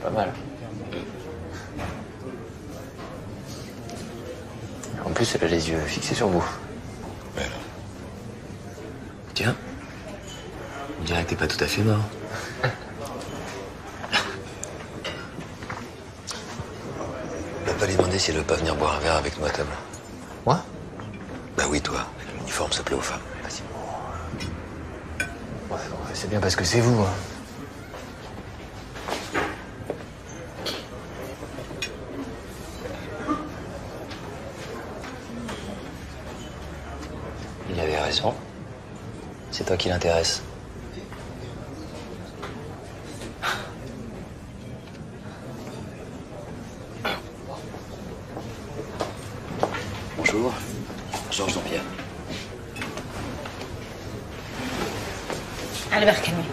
Pas mal. En plus, elle a les yeux fixés sur vous. Ouais. Tiens, on dirait que t'es pas tout à fait mort. On n'a pas lui demander si elle veut pas venir boire un verre avec nous à table. Moi? Bah oui, toi. L'uniforme, ça plaît aux femmes. Vas-y. Ouais, c'est bien parce que c'est vous, hein. Il avait raison. C'est toi qui l'intéresse. Bonjour. Georges Jean-Pierre. Albert Camus.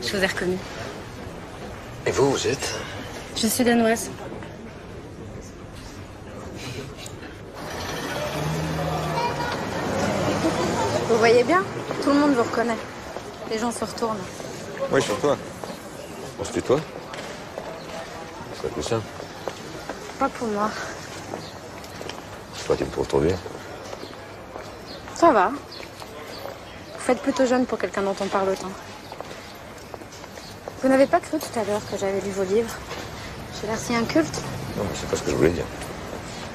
Je vous ai reconnu. Et vous, vous êtes? Je suis danoise. Vous voyez bien, tout le monde vous reconnaît. Les gens se retournent. Oui, sur toi. On se tutoie? C'est plus simple. Pas pour moi. Toi, tu me trouves trop bien. Ça va. Vous faites plutôt jeune pour quelqu'un dont on parle autant. Vous n'avez pas cru tout à l'heure que j'avais lu vos livres? J'ai l'air si inculte. Non, mais c'est pas ce que je voulais dire.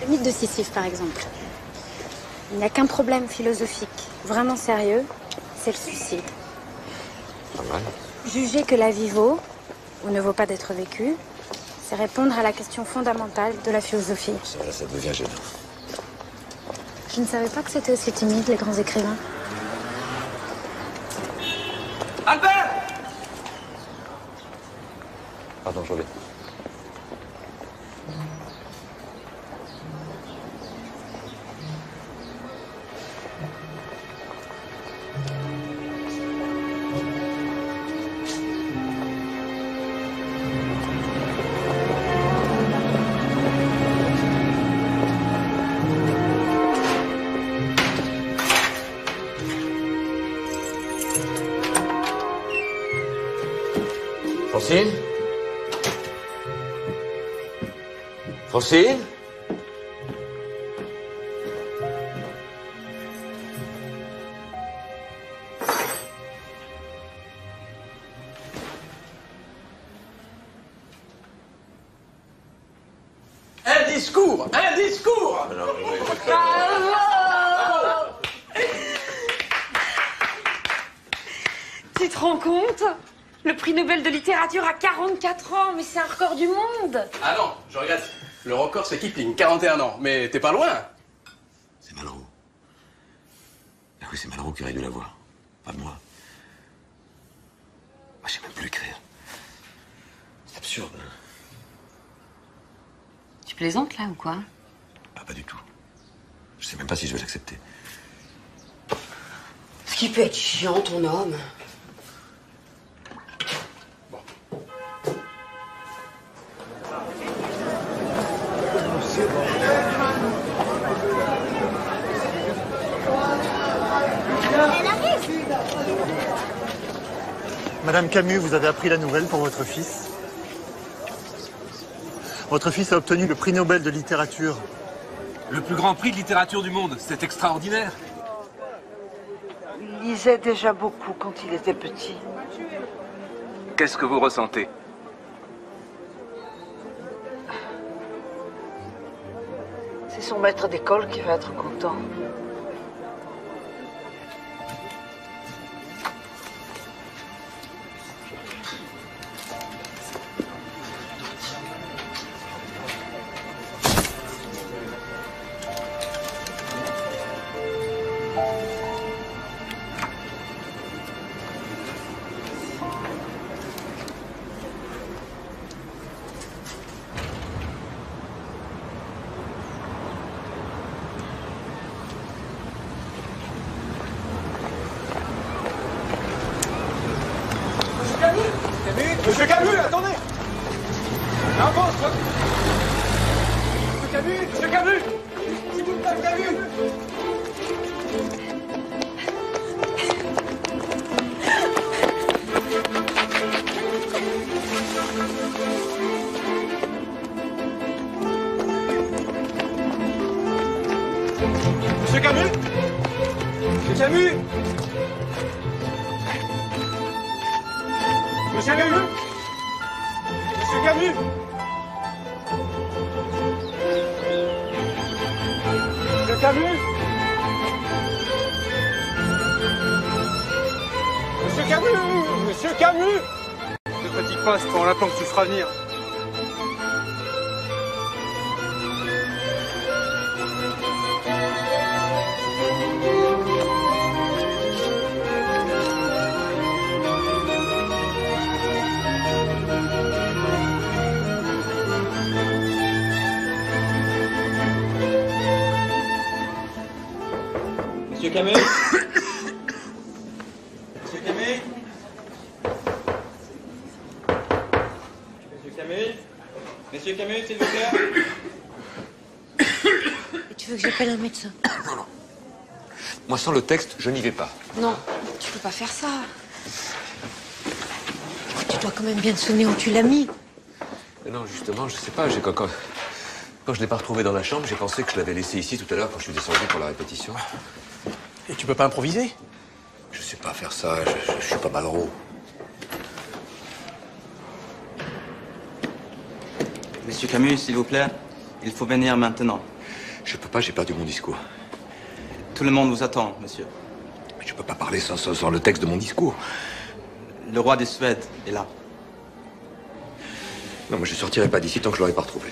Le mythe de Sisyphe, par exemple. Il n'y a qu'un problème philosophique vraiment sérieux, c'est le suicide. Pas mal. Juger que la vie vaut, ou ne vaut pas d'être vécue, c'est répondre à la question fondamentale de la philosophie. Ça, là, ça devient gênant. Je ne savais pas que c'était aussi timide, les grands écrivains. Albert! Pardon, je reviens. Francine? Francine? Un discours! Un discours! Tu te rends compte? Le prix Nobel de littérature à 44 ans, mais c'est un record du monde. Ah non, je regrette. Le record, c'est Kipling, 41 ans. Mais t'es pas loin. C'est Malraux. Ah oui, c'est Malraux qui aurait dû l'avoir. Pas moi. Moi, je sais même plus écrire. C'est absurde. Hein. Tu plaisantes là ou quoi? Ah, pas du tout. Je sais même pas si je vais l'accepter. Ce qui peut être chiant, ton homme. Madame Camus, vous avez appris la nouvelle pour votre fils. Votre fils a obtenu le prix Nobel de littérature. Le plus grand prix de littérature du monde. C'est extraordinaire. Il lisait déjà beaucoup quand il était petit. Qu'est-ce que vous ressentez? C'est son maître d'école qui va être content. Monsieur Camus, attendez! Avance, toi! Monsieur Camus! Monsieur Camus! S'il vous plaît, Camus! Monsieur Camus! Monsieur Camus! Monsieur Camus! Monsieur Camus! Monsieur Camus! Monsieur Camus! Monsieur Camus! Ne te fatigue pas, c'est pas en l'appelant que tu le feras venir. Monsieur Camus? Monsieur Camus? Monsieur Camus? Monsieur Camus, s'il vous plaît? Et tu veux que j'appelle un médecin? Non, non. Moi, sans le texte, je n'y vais pas. Non, tu peux pas faire ça. Tu dois quand même bien te souvenir où tu l'as mis. Mais non, justement, je sais pas. Quand je l'ai pas retrouvé dans la chambre, j'ai pensé que je l'avais laissé ici tout à l'heure quand je suis descendu pour la répétition. Et tu peux pas improviser? Je sais pas faire ça, je suis pas Malraux. Monsieur Camus, s'il vous plaît, il faut venir maintenant. Je peux pas, j'ai perdu mon discours. Tout le monde vous attend, monsieur. Mais je peux pas parler sans le texte de mon discours. Le roi de Suède est là. Non, moi je sortirai pas d'ici tant que je l'aurai pas retrouvé.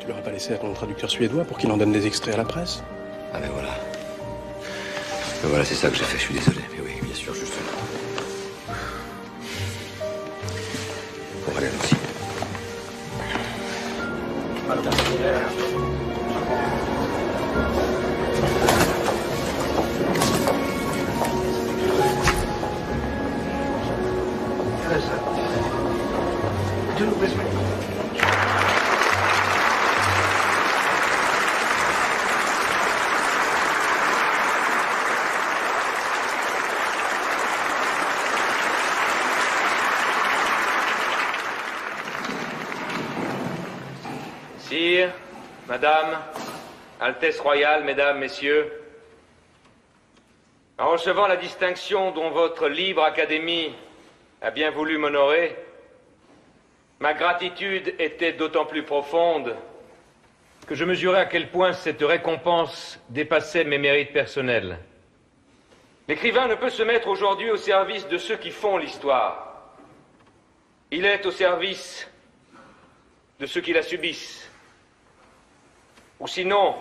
Tu l'aurais pas laissé à ton traducteur suédois pour qu'il en donne des extraits à la presse? Ah ben voilà. Ben voilà, c'est ça que j'ai fait, je suis désolé. Mais oui, bien sûr, justement. Bon, allez, allons-y. Sire, Madame, Altesse royale, Mesdames, Messieurs, en recevant la distinction dont votre libre académie a bien voulu m'honorer, ma gratitude était d'autant plus profonde que je mesurais à quel point cette récompense dépassait mes mérites personnels. L'écrivain ne peut se mettre aujourd'hui au service de ceux qui font l'histoire. Il est au service de ceux qui la subissent. Ou sinon,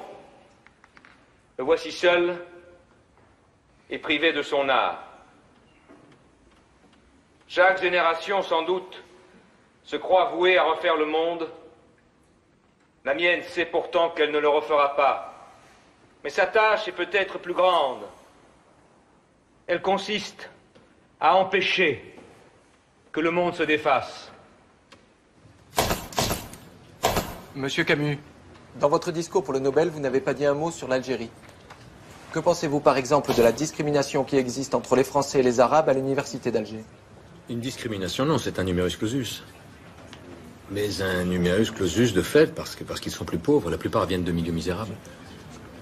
le voici seul et privé de son art. Chaque génération, sans doute, se croit vouée à refaire le monde. La mienne sait pourtant qu'elle ne le refera pas. Mais sa tâche est peut-être plus grande. Elle consiste à empêcher que le monde se défasse. Monsieur Camus, dans votre discours pour le Nobel, vous n'avez pas dit un mot sur l'Algérie. Que pensez-vous par exemple de la discrimination qui existe entre les Français et les Arabes à l'université d'Alger? Une discrimination, non, c'est un numerus clausus. Mais un numerus clausus de fait, parce qu'ils sont plus pauvres, la plupart viennent de milieux misérables.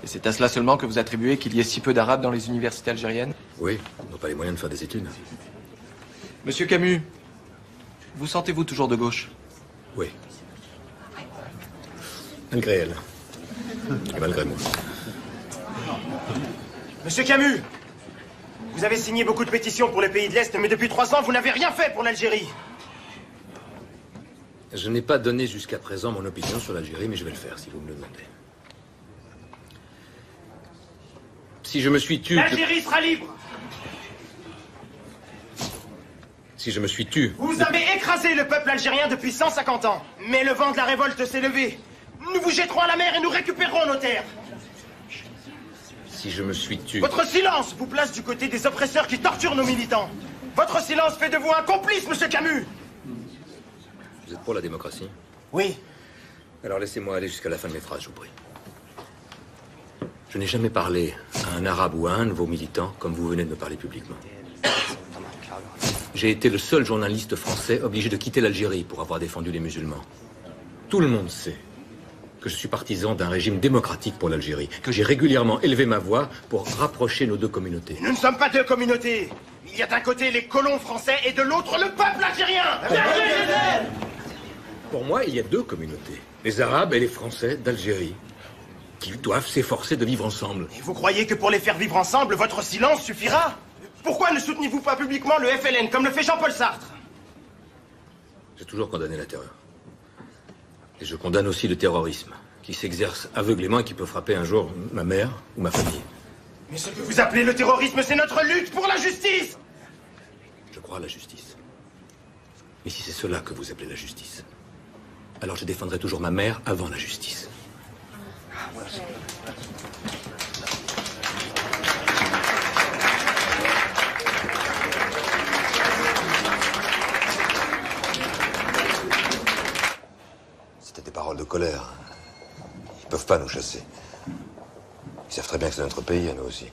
Et c'est à cela seulement que vous attribuez qu'il y ait si peu d'Arabes dans les universités algériennes? Oui, ils n'ont pas les moyens de faire des études. Monsieur Camus, vous sentez-vous toujours de gauche? Oui. Malgré elle. Et malgré moi. Monsieur Camus, vous avez signé beaucoup de pétitions pour les pays de l'Est, mais depuis 3 ans, vous n'avez rien fait pour l'Algérie. Je n'ai pas donné jusqu'à présent mon opinion sur l'Algérie, mais je vais le faire si vous me le demandez. Si je me suis tu... L'Algérie sera libre. Si je me suis tu... Vous avez écrasé le peuple algérien depuis 150 ans. Mais le vent de la révolte s'est levé. Nous vous jetterons à la mer et nous récupérerons nos terres. Si je me suis tu... Votre silence vous place du côté des oppresseurs qui torturent nos militants. Votre silence fait de vous un complice, monsieur Camus. Vous êtes pour la démocratie? Oui. Alors laissez-moi aller jusqu'à la fin de mes phrases, je vous prie. Je n'ai jamais parlé à un arabe ou à un de vos militants comme vous venez de me parler publiquement. J'ai été le seul journaliste français obligé de quitter l'Algérie pour avoir défendu les musulmans. Tout le monde sait que je suis partisan d'un régime démocratique pour l'Algérie, que j'ai régulièrement élevé ma voix pour rapprocher nos deux communautés. Nous ne sommes pas deux communautés. Il y a d'un côté les colons français et de l'autre le peuple algérien. Pour moi, il y a deux communautés, les Arabes et les Français d'Algérie, qui doivent s'efforcer de vivre ensemble. Et vous croyez que pour les faire vivre ensemble, votre silence suffira? Pourquoi ne soutenez-vous pas publiquement le FLN, comme le fait Jean-Paul Sartre? J'ai toujours condamné la terreur. Et je condamne aussi le terrorisme, qui s'exerce aveuglément et qui peut frapper un jour ma mère ou ma famille. Mais ce que vous appelez le terrorisme, c'est notre lutte pour la justice! Je crois à la justice. Mais si c'est cela que vous appelez la justice, alors je défendrai toujours ma mère avant la justice. C'était des paroles de colère. Ils peuvent pas nous chasser. Ils savent très bien que c'est notre pays, à nous aussi.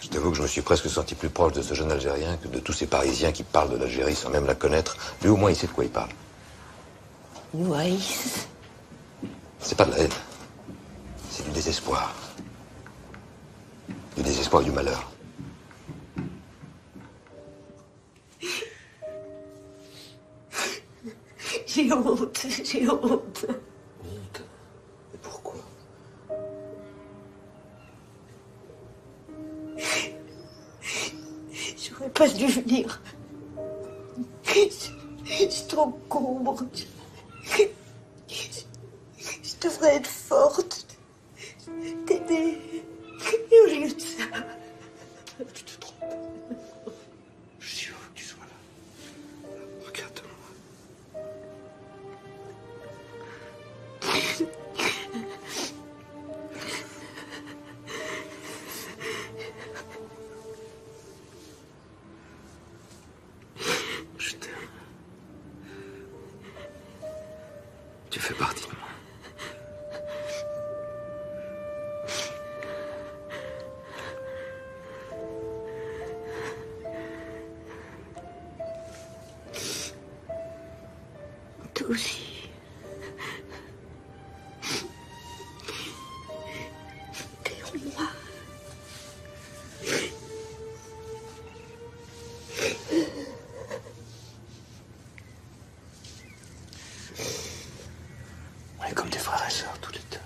Je t'avoue que je me suis presque senti plus proche de ce jeune Algérien que de tous ces Parisiens qui parlent de l'Algérie sans même la connaître. Lui, au moins, il sait de quoi il parle. Waïs. C'est pas de la haine. C'est du désespoir. Du désespoir et du malheur. J'ai honte, j'ai honte. Honte? Et pourquoi? J'aurais pas dû venir. Je suis trop con. Je devrais être forte, t'aider. Et au lieu de ça, Tu te trompes. Je veux que tu sois là. Regarde-moi. Je t'aime. Tu fais partie de moi. aussi. T'es roi. On est comme des frères et sœurs tous les deux.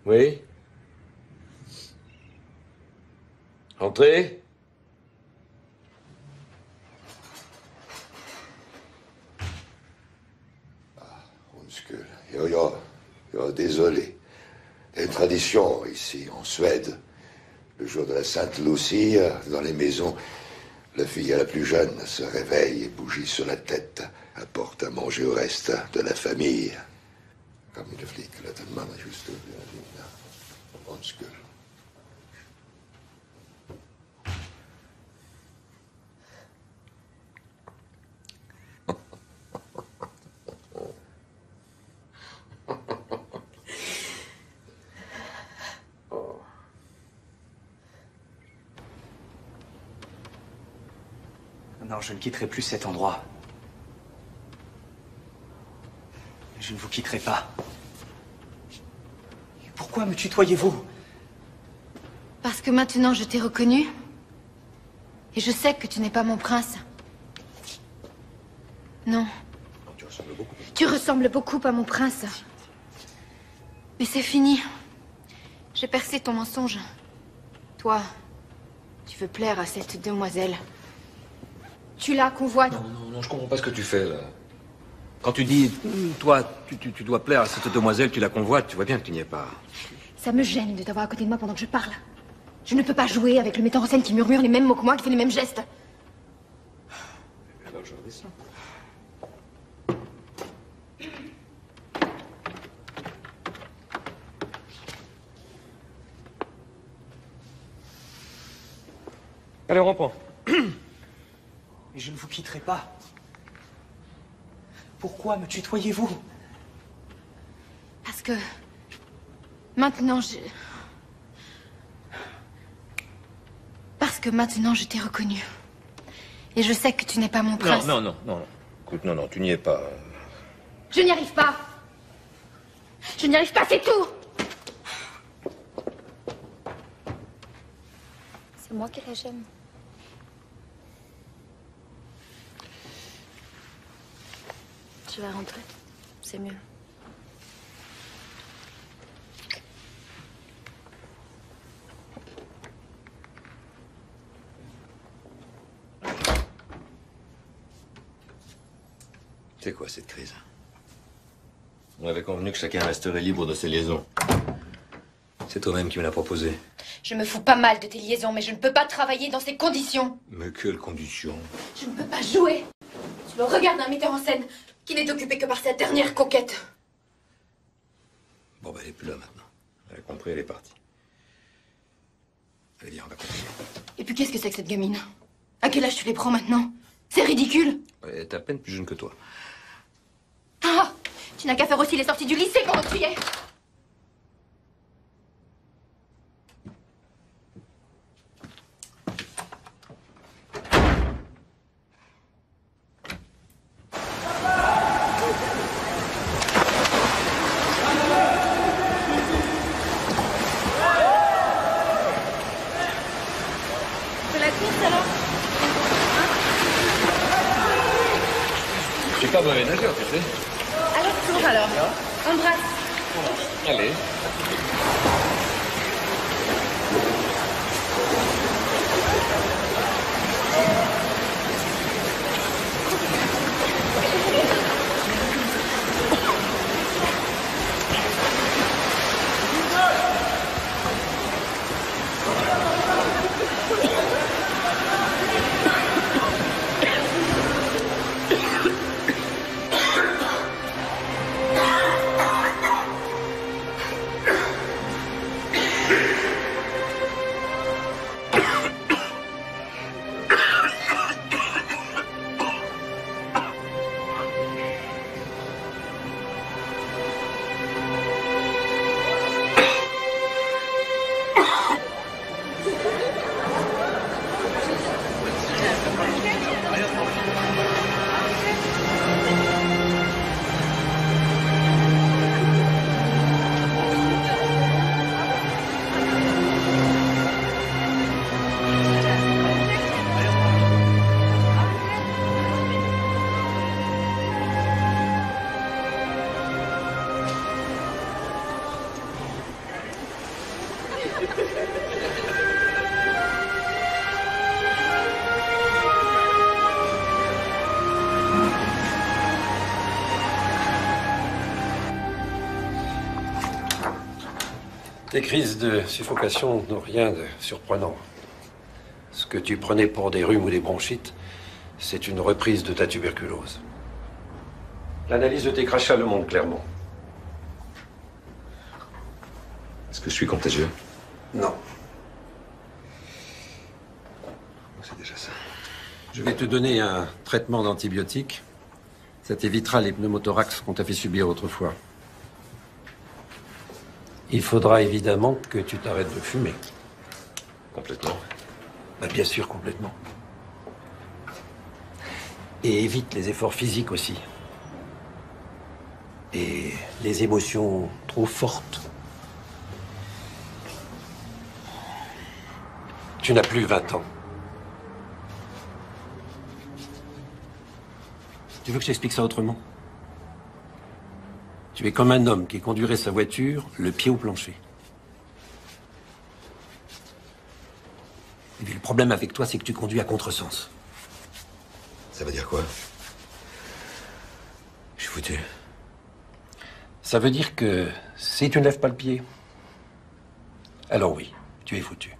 Oui. Entrez. Désolé. Il y a une tradition ici, en Suède. Le jour de la Sainte Lucie, dans les maisons, la fille la plus jeune se réveille et bougie sur la tête, apporte à manger au reste de la famille. Kom je de fliek, let een man just doen. Onskul. Non, je ne quitterai plus cet endroit. Je ne vous quitterai pas. Pourquoi me tutoyez-vous? Parce que maintenant je t'ai reconnu. Et je sais que tu n'es pas mon prince. Non. Tu ressembles beaucoup à mon prince. Mais c'est fini. J'ai percé ton mensonge. Toi, tu veux plaire à cette demoiselle. Tu la convoites. Non, je comprends pas ce que tu fais, là. Quand tu dis, toi, tu dois plaire à cette demoiselle, tu la convoites, tu vois bien que tu n'y es pas. Ça me gêne de t'avoir à côté de moi pendant que je parle. Je ne peux pas jouer avec le metteur en scène qui murmure les mêmes mots que moi, qui fait les mêmes gestes. Alors je redescends. Allez, on reprend. Mais je ne vous quitterai pas. Pourquoi me tutoyez-vous? Parce que... Maintenant, Parce que maintenant, je t'ai reconnu. Et je sais que tu n'es pas mon prince. Non. Écoute, non, tu n'y es pas. Je n'y arrive pas. Je n'y arrive pas, c'est tout. C'est moi qui la gêne. Je vais rentrer. C'est mieux. C'est quoi cette crise? On avait convenu que chacun resterait libre de ses liaisons. C'est toi-même qui me l'as proposé. Je me fous pas mal de tes liaisons, mais je ne peux pas travailler dans ces conditions. Mais quelles conditions? Je ne peux pas jouer sous le regard d'un metteur en scène qui n'est occupé que par sa dernière conquête. Bon, ben, elle est plus là maintenant. Elle a compris, elle est partie. Allez, viens, on va continuer. Et puis qu'est-ce que c'est que cette gamine? À quel âge tu les prends maintenant? C'est ridicule. Elle est à peine plus jeune que toi. Ah! Tu n'as qu'à faire aussi les sorties du lycée pendant que tu y es. C'est la course alors? Je suis pas mauvais nageur, tu sais. Alors tour alors. Embrasse. Allez. Tes crises de suffocation n'ont rien de surprenant. Ce que tu prenais pour des rhumes ou des bronchites, c'est une reprise de ta tuberculose. L'analyse de tes crachats le montre clairement. Est-ce que je suis contagieux? Non. C'est déjà ça. Je vais te donner un traitement d'antibiotiques. Ça t'évitera les pneumothorax qu'on t'a fait subir autrefois. Il faudra évidemment que tu t'arrêtes de fumer. Complètement? Bah, bien sûr, complètement. Et évite les efforts physiques aussi. Et les émotions trop fortes. Tu n'as plus 20 ans. Tu veux que je t'explique ça autrement? Tu es comme un homme qui conduirait sa voiture, le pied au plancher. Et puis le problème avec toi, c'est que tu conduis à contresens. Ça veut dire quoi? Je suis foutu. Ça veut dire que si tu ne lèves pas le pied, alors oui, tu es foutu.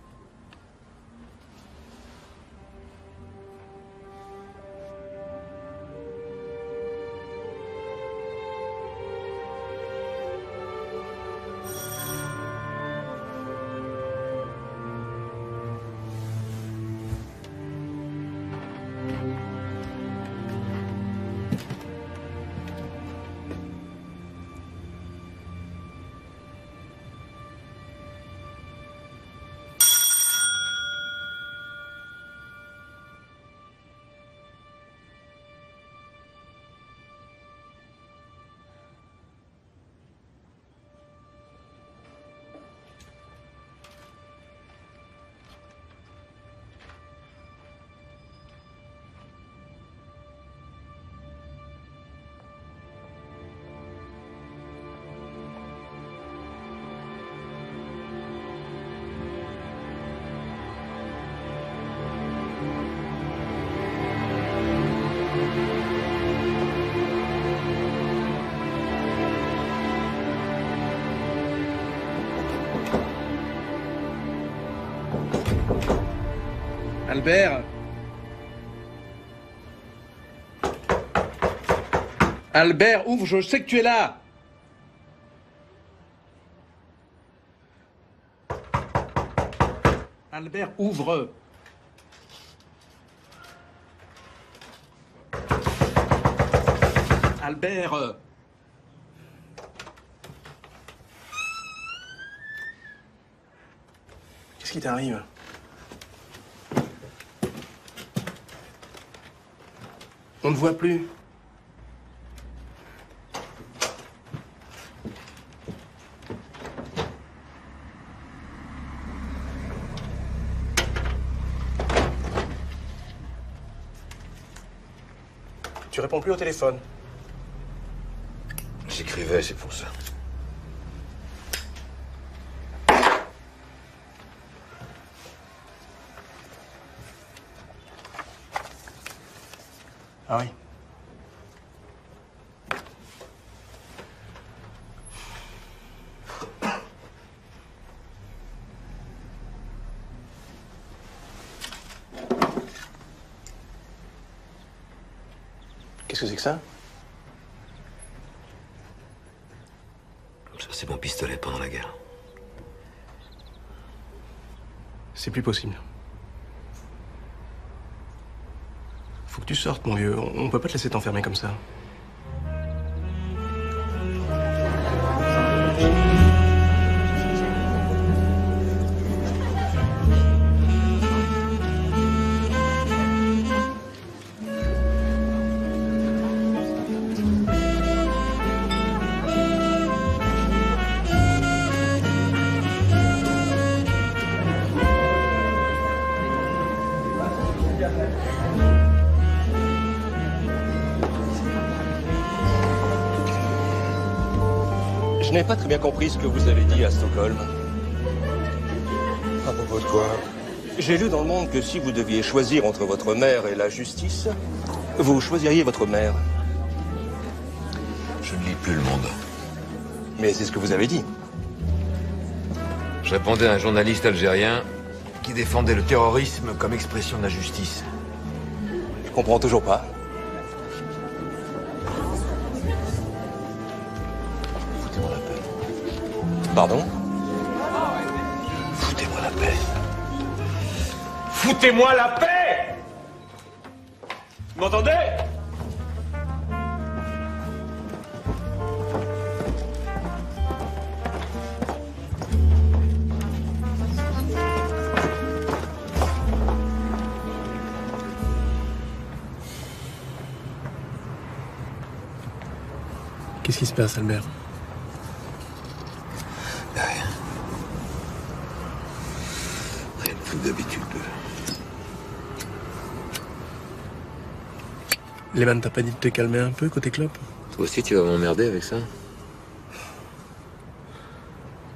Albert? Albert, ouvre, je sais que tu es là! Albert, ouvre! Albert! Qu'est-ce qui t'arrive? On ne voit plus. Tu réponds plus au téléphone. J'écrivais, c'est pour ça. Ah oui. Qu'est-ce que c'est que ça? Ça, c'est mon pistolet pendant la guerre. C'est plus possible. Faut que tu sortes, mon vieux. On peut pas te laisser t'enfermer comme ça. Je n'ai pas très bien compris ce que vous avez dit à Stockholm. À propos de quoi? J'ai lu dans le Monde que si vous deviez choisir entre votre mère et la justice, vous choisiriez votre mère. Je ne lis plus le Monde. Mais c'est ce que vous avez dit. Je répondais à un journaliste algérien qui défendait le terrorisme comme expression de la justice. Je comprends toujours pas. Foutez-moi la paix. Pardon? Foutez-moi la paix. Foutez-moi la paix! Vous m'entendez? Qu'est-ce qui se passe, Albert? Rien. Rien de plus d'habitude. Lehman t'a pas dit de te calmer un peu côté clope? Toi aussi, tu vas m'emmerder avec ça?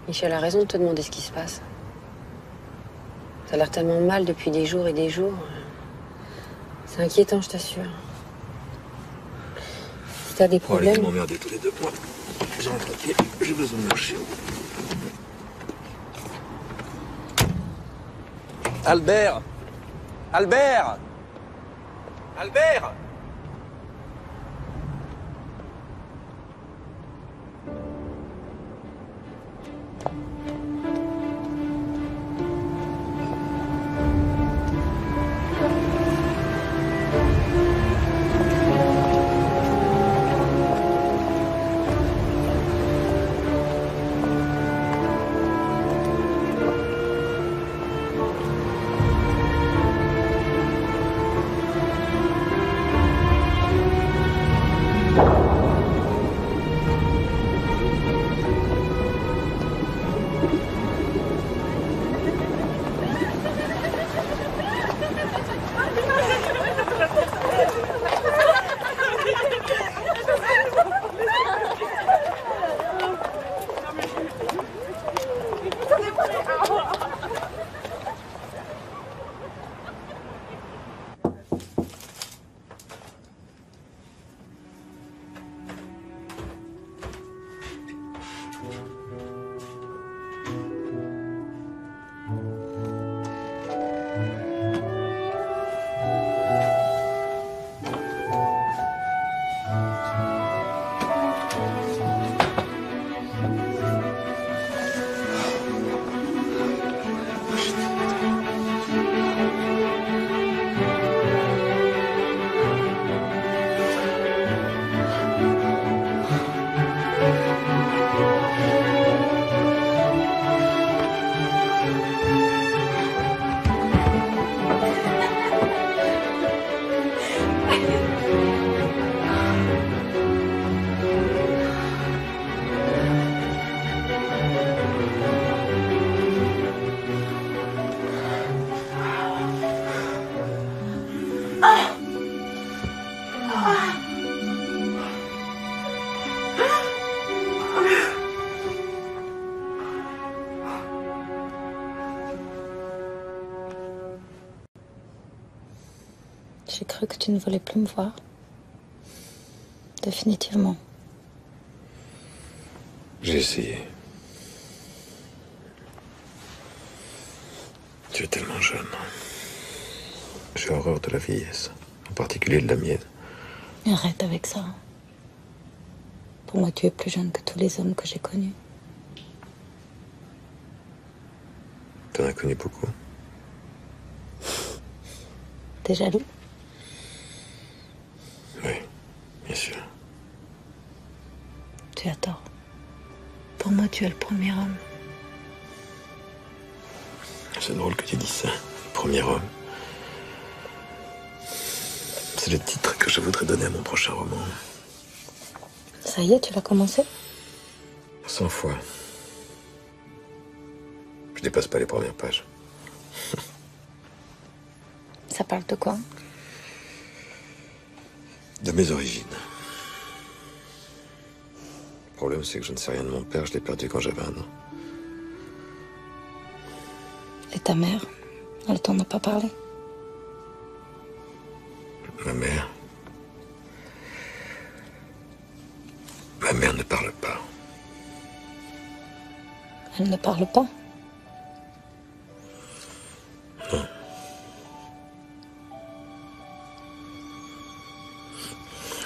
Michel a raison de te demander ce qui se passe. Ça a l'air tellement mal depuis des jours et des jours. C'est inquiétant, je t'assure. Si t'as des problèmes... Allez, vous m'emmerdez tous les deux. Moi, j'ai un papier, j'ai besoin de marcher. Albert! Albert! Albert! J'ai cru que tu ne voulais plus me voir. Définitivement. J'ai essayé. Tu es tellement jeune. J'ai horreur de la vieillesse, en particulier de la mienne. Arrête avec ça. Pour moi, tu es plus jeune que tous les hommes que j'ai connus. T'en as connu beaucoup. T'es jaloux? Oui, bien sûr. Tu as tort. Pour moi, tu es le premier homme. C'est drôle que tu dises ça. Le premier homme. C'est le titre que je voudrais donner à mon prochain roman. Ça y est, tu vas commencer? 100 fois. Je dépasse pas les premières pages. Ça parle de quoi? De mes origines. Le problème, c'est que je ne sais rien de mon père. Je l'ai perdu quand j'avais 1 an. Et ta mère? Elle t'en a pas parlé? Ma mère... Ma mère ne parle pas. Elle ne parle pas?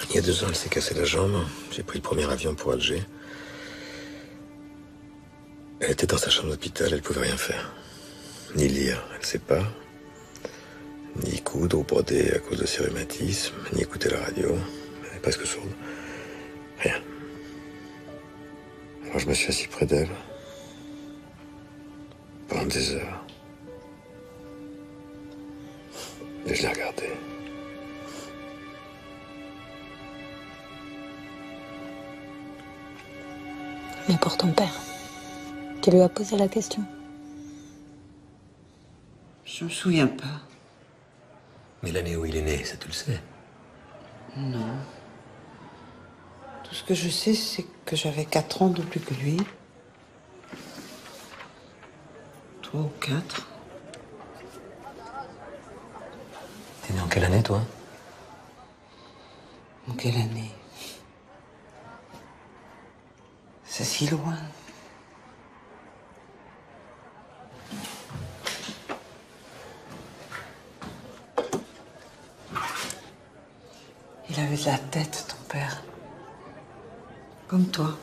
Il y a 2 ans, elle s'est cassé la jambe. J'ai pris le premier avion pour Alger. Elle était dans sa chambre d'hôpital, elle pouvait rien faire. Ni lire, elle sait pas. Ni coudre ou broder à cause de ses rhumatismes, ni écouter la radio. Elle est presque sourde. Rien. Alors je me suis assis près d'elle. Pendant des heures. Et je l'ai regardée. Mais pour ton père, tu lui as posé la question? Je me souviens pas. Mais l'année où il est né, ça tu le sais. Non. Tout ce que je sais, c'est que j'avais 4 ans de plus que lui. 3 ou 4. T'es né en quelle année, toi? En quelle année? C'est si loin. Il avait de la tête, ton père. Comme toi.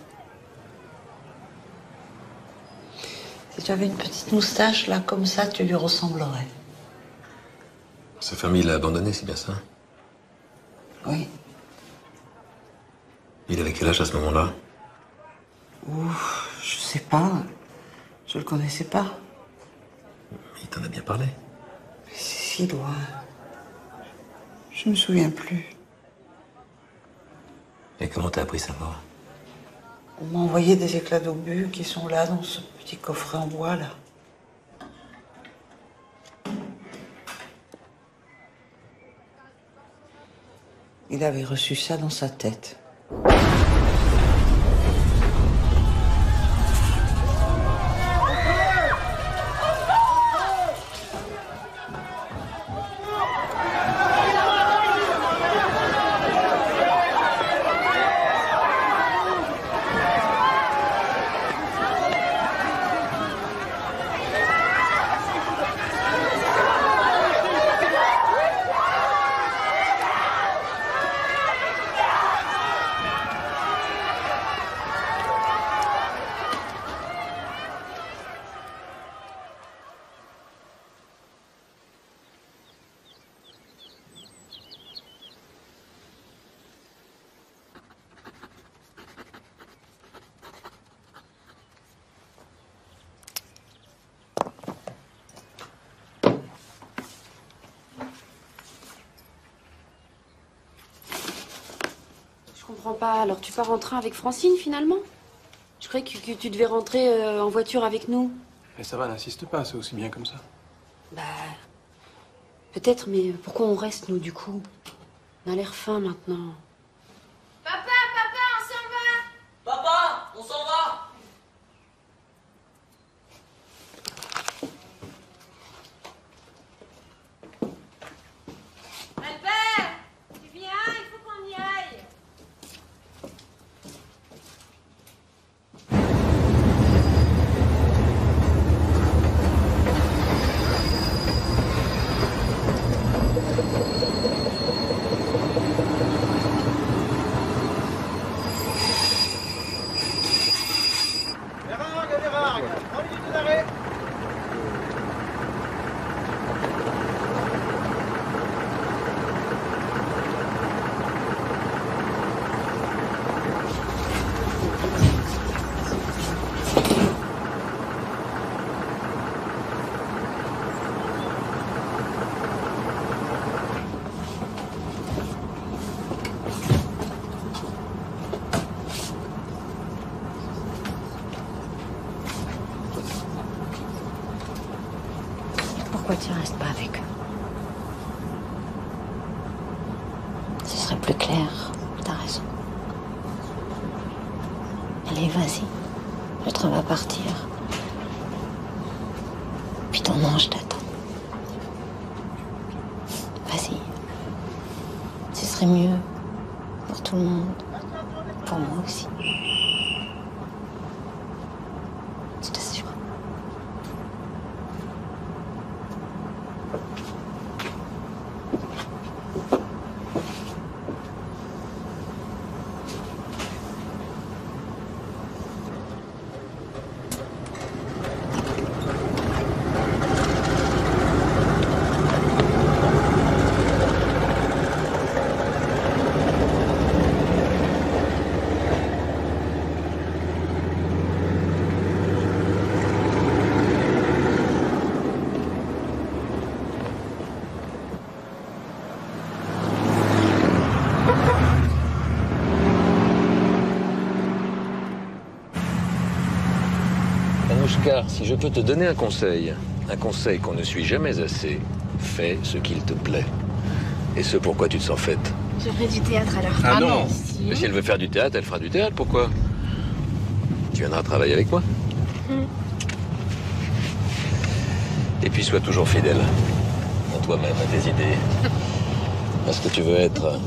Si tu avais une petite moustache, là, comme ça, tu lui ressemblerais. Sa famille l'a abandonné, c'est bien ça? Oui. Il avait quel âge à ce moment-là? Ouf, je sais pas. Je le connaissais pas. Il t'en a bien parlé. Mais c'est si loin. Je me souviens plus. Et comment t'as appris sa mort? On m'a envoyé des éclats d'obus qui sont là, dans ce petit coffret en bois, là. Il avait reçu ça dans sa tête. Je comprends pas. Alors tu pars en train avec Francine finalement? Je croyais que tu devais rentrer en voiture avec nous. Mais ça va, n'insiste pas, c'est aussi bien comme ça. Bah. Peut-être, mais pourquoi on reste nous du coup? On a l'air faim maintenant. Papa, on s'en va. Papa, on s'en va. Albert, tu viens, il faut qu'on y aille. Pourquoi tu restes pas avec eux? Ce serait plus clair, t'as raison. Allez, vas-y. Le train va partir. Puis ton ange t'attend. Vas-y. Ce serait mieux pour tout le monde. Pour moi aussi. Je t'assure. Car si je peux te donner un conseil qu'on ne suit jamais assez, fais ce qu'il te plaît. Et ce pourquoi tu te sens faite. Je ferai du théâtre alors. Ah non. Si. Mais si elle veut faire du théâtre, elle fera du théâtre, pourquoi? Tu viendras travailler avec moi. Et puis sois toujours fidèle à toi-même, à tes idées. À ce que tu veux être.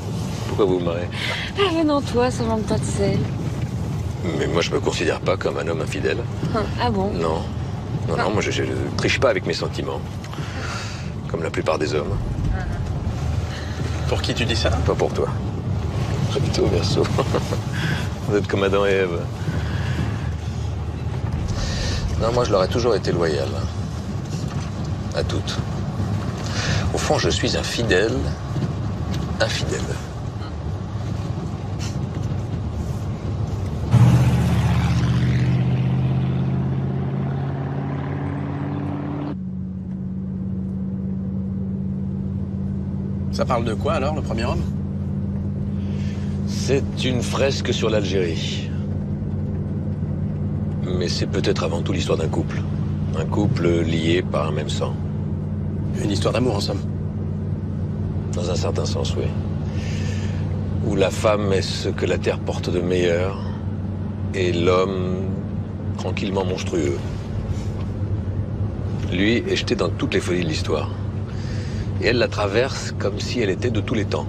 Pourquoi vous vous marrez? Venant toi, ça manque pas de sel. Mais moi, je me considère pas comme un homme infidèle. Ah bon? Non. Non, moi, je triche pas avec mes sentiments. Comme la plupart des hommes. Pour qui tu dis ça? Pas pour toi. Plutôt, Verseau. Vous êtes comme Adam et Ève. Non, moi, je leur ai toujours été loyal. À toutes. Au fond, je suis un fidèle, infidèle. Ça parle de quoi alors, le premier homme? C'est une fresque sur l'Algérie. Mais c'est peut-être avant tout l'histoire d'un couple. Un couple lié par un même sang. Une histoire d'amour, en somme. Dans un certain sens, oui. Où la femme est ce que la terre porte de meilleur, et l'homme tranquillement monstrueux. Lui est jeté dans toutes les folies de l'histoire. Et elle la traverse comme si elle était de tous les temps.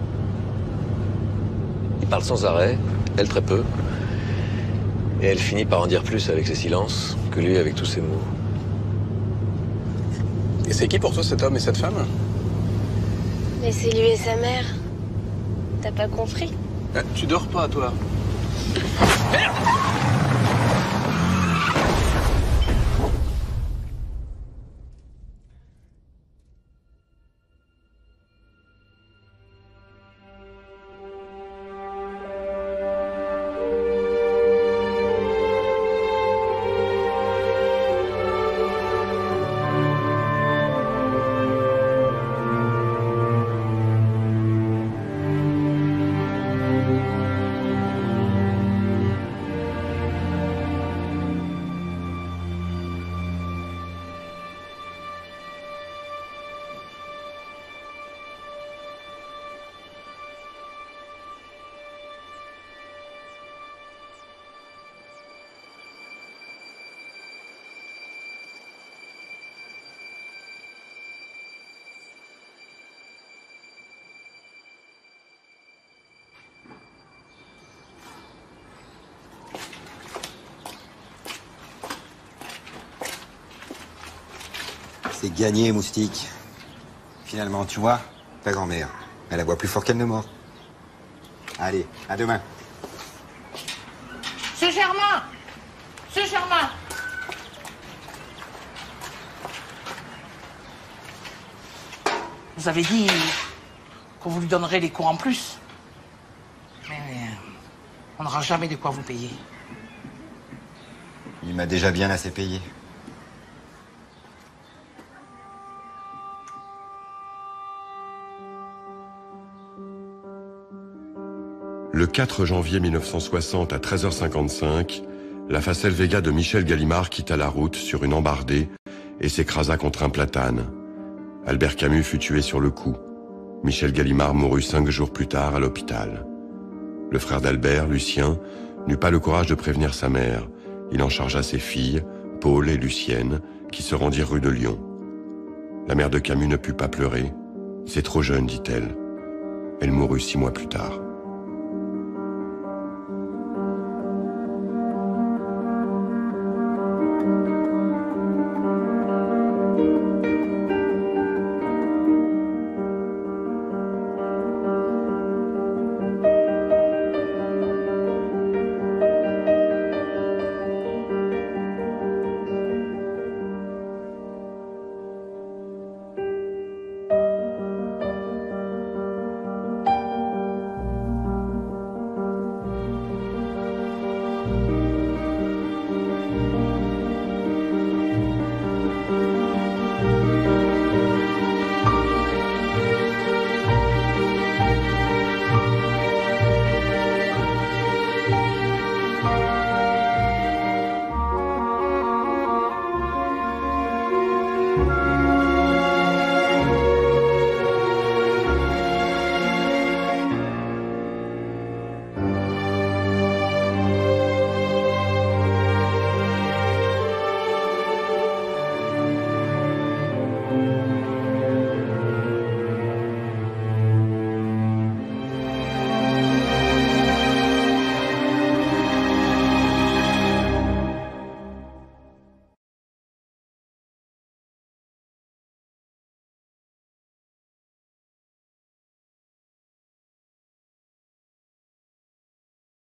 Il parle sans arrêt, elle très peu. Et elle finit par en dire plus avec ses silences que lui avec tous ses mots. Et c'est qui pour toi cet homme et cette femme? Mais c'est lui et sa mère. T'as pas compris? Tu dors pas, toi? C'est gagné, Moustique. Finalement, tu vois, ta grand-mère, elle la voit plus fort qu'elle ne mord. Allez, à demain. Ce Germain! Ce Germain! Vous avez dit qu'on vous lui donnerait les cours en plus. Mais on n'aura jamais de quoi vous payer. Il m'a déjà bien assez payé. Le 4 janvier 1960 à 13h55, la Facel Vega de Michel Gallimard quitta la route sur une embardée et s'écrasa contre un platane. Albert Camus fut tué sur le coup. Michel Gallimard mourut 5 jours plus tard à l'hôpital. Le frère d'Albert, Lucien, n'eut pas le courage de prévenir sa mère. Il en chargea ses filles, Paul et Lucienne, qui se rendirent rue de Lyon. La mère de Camus ne put pas pleurer. « C'est trop jeune », dit-elle. Elle mourut 6 mois plus tard.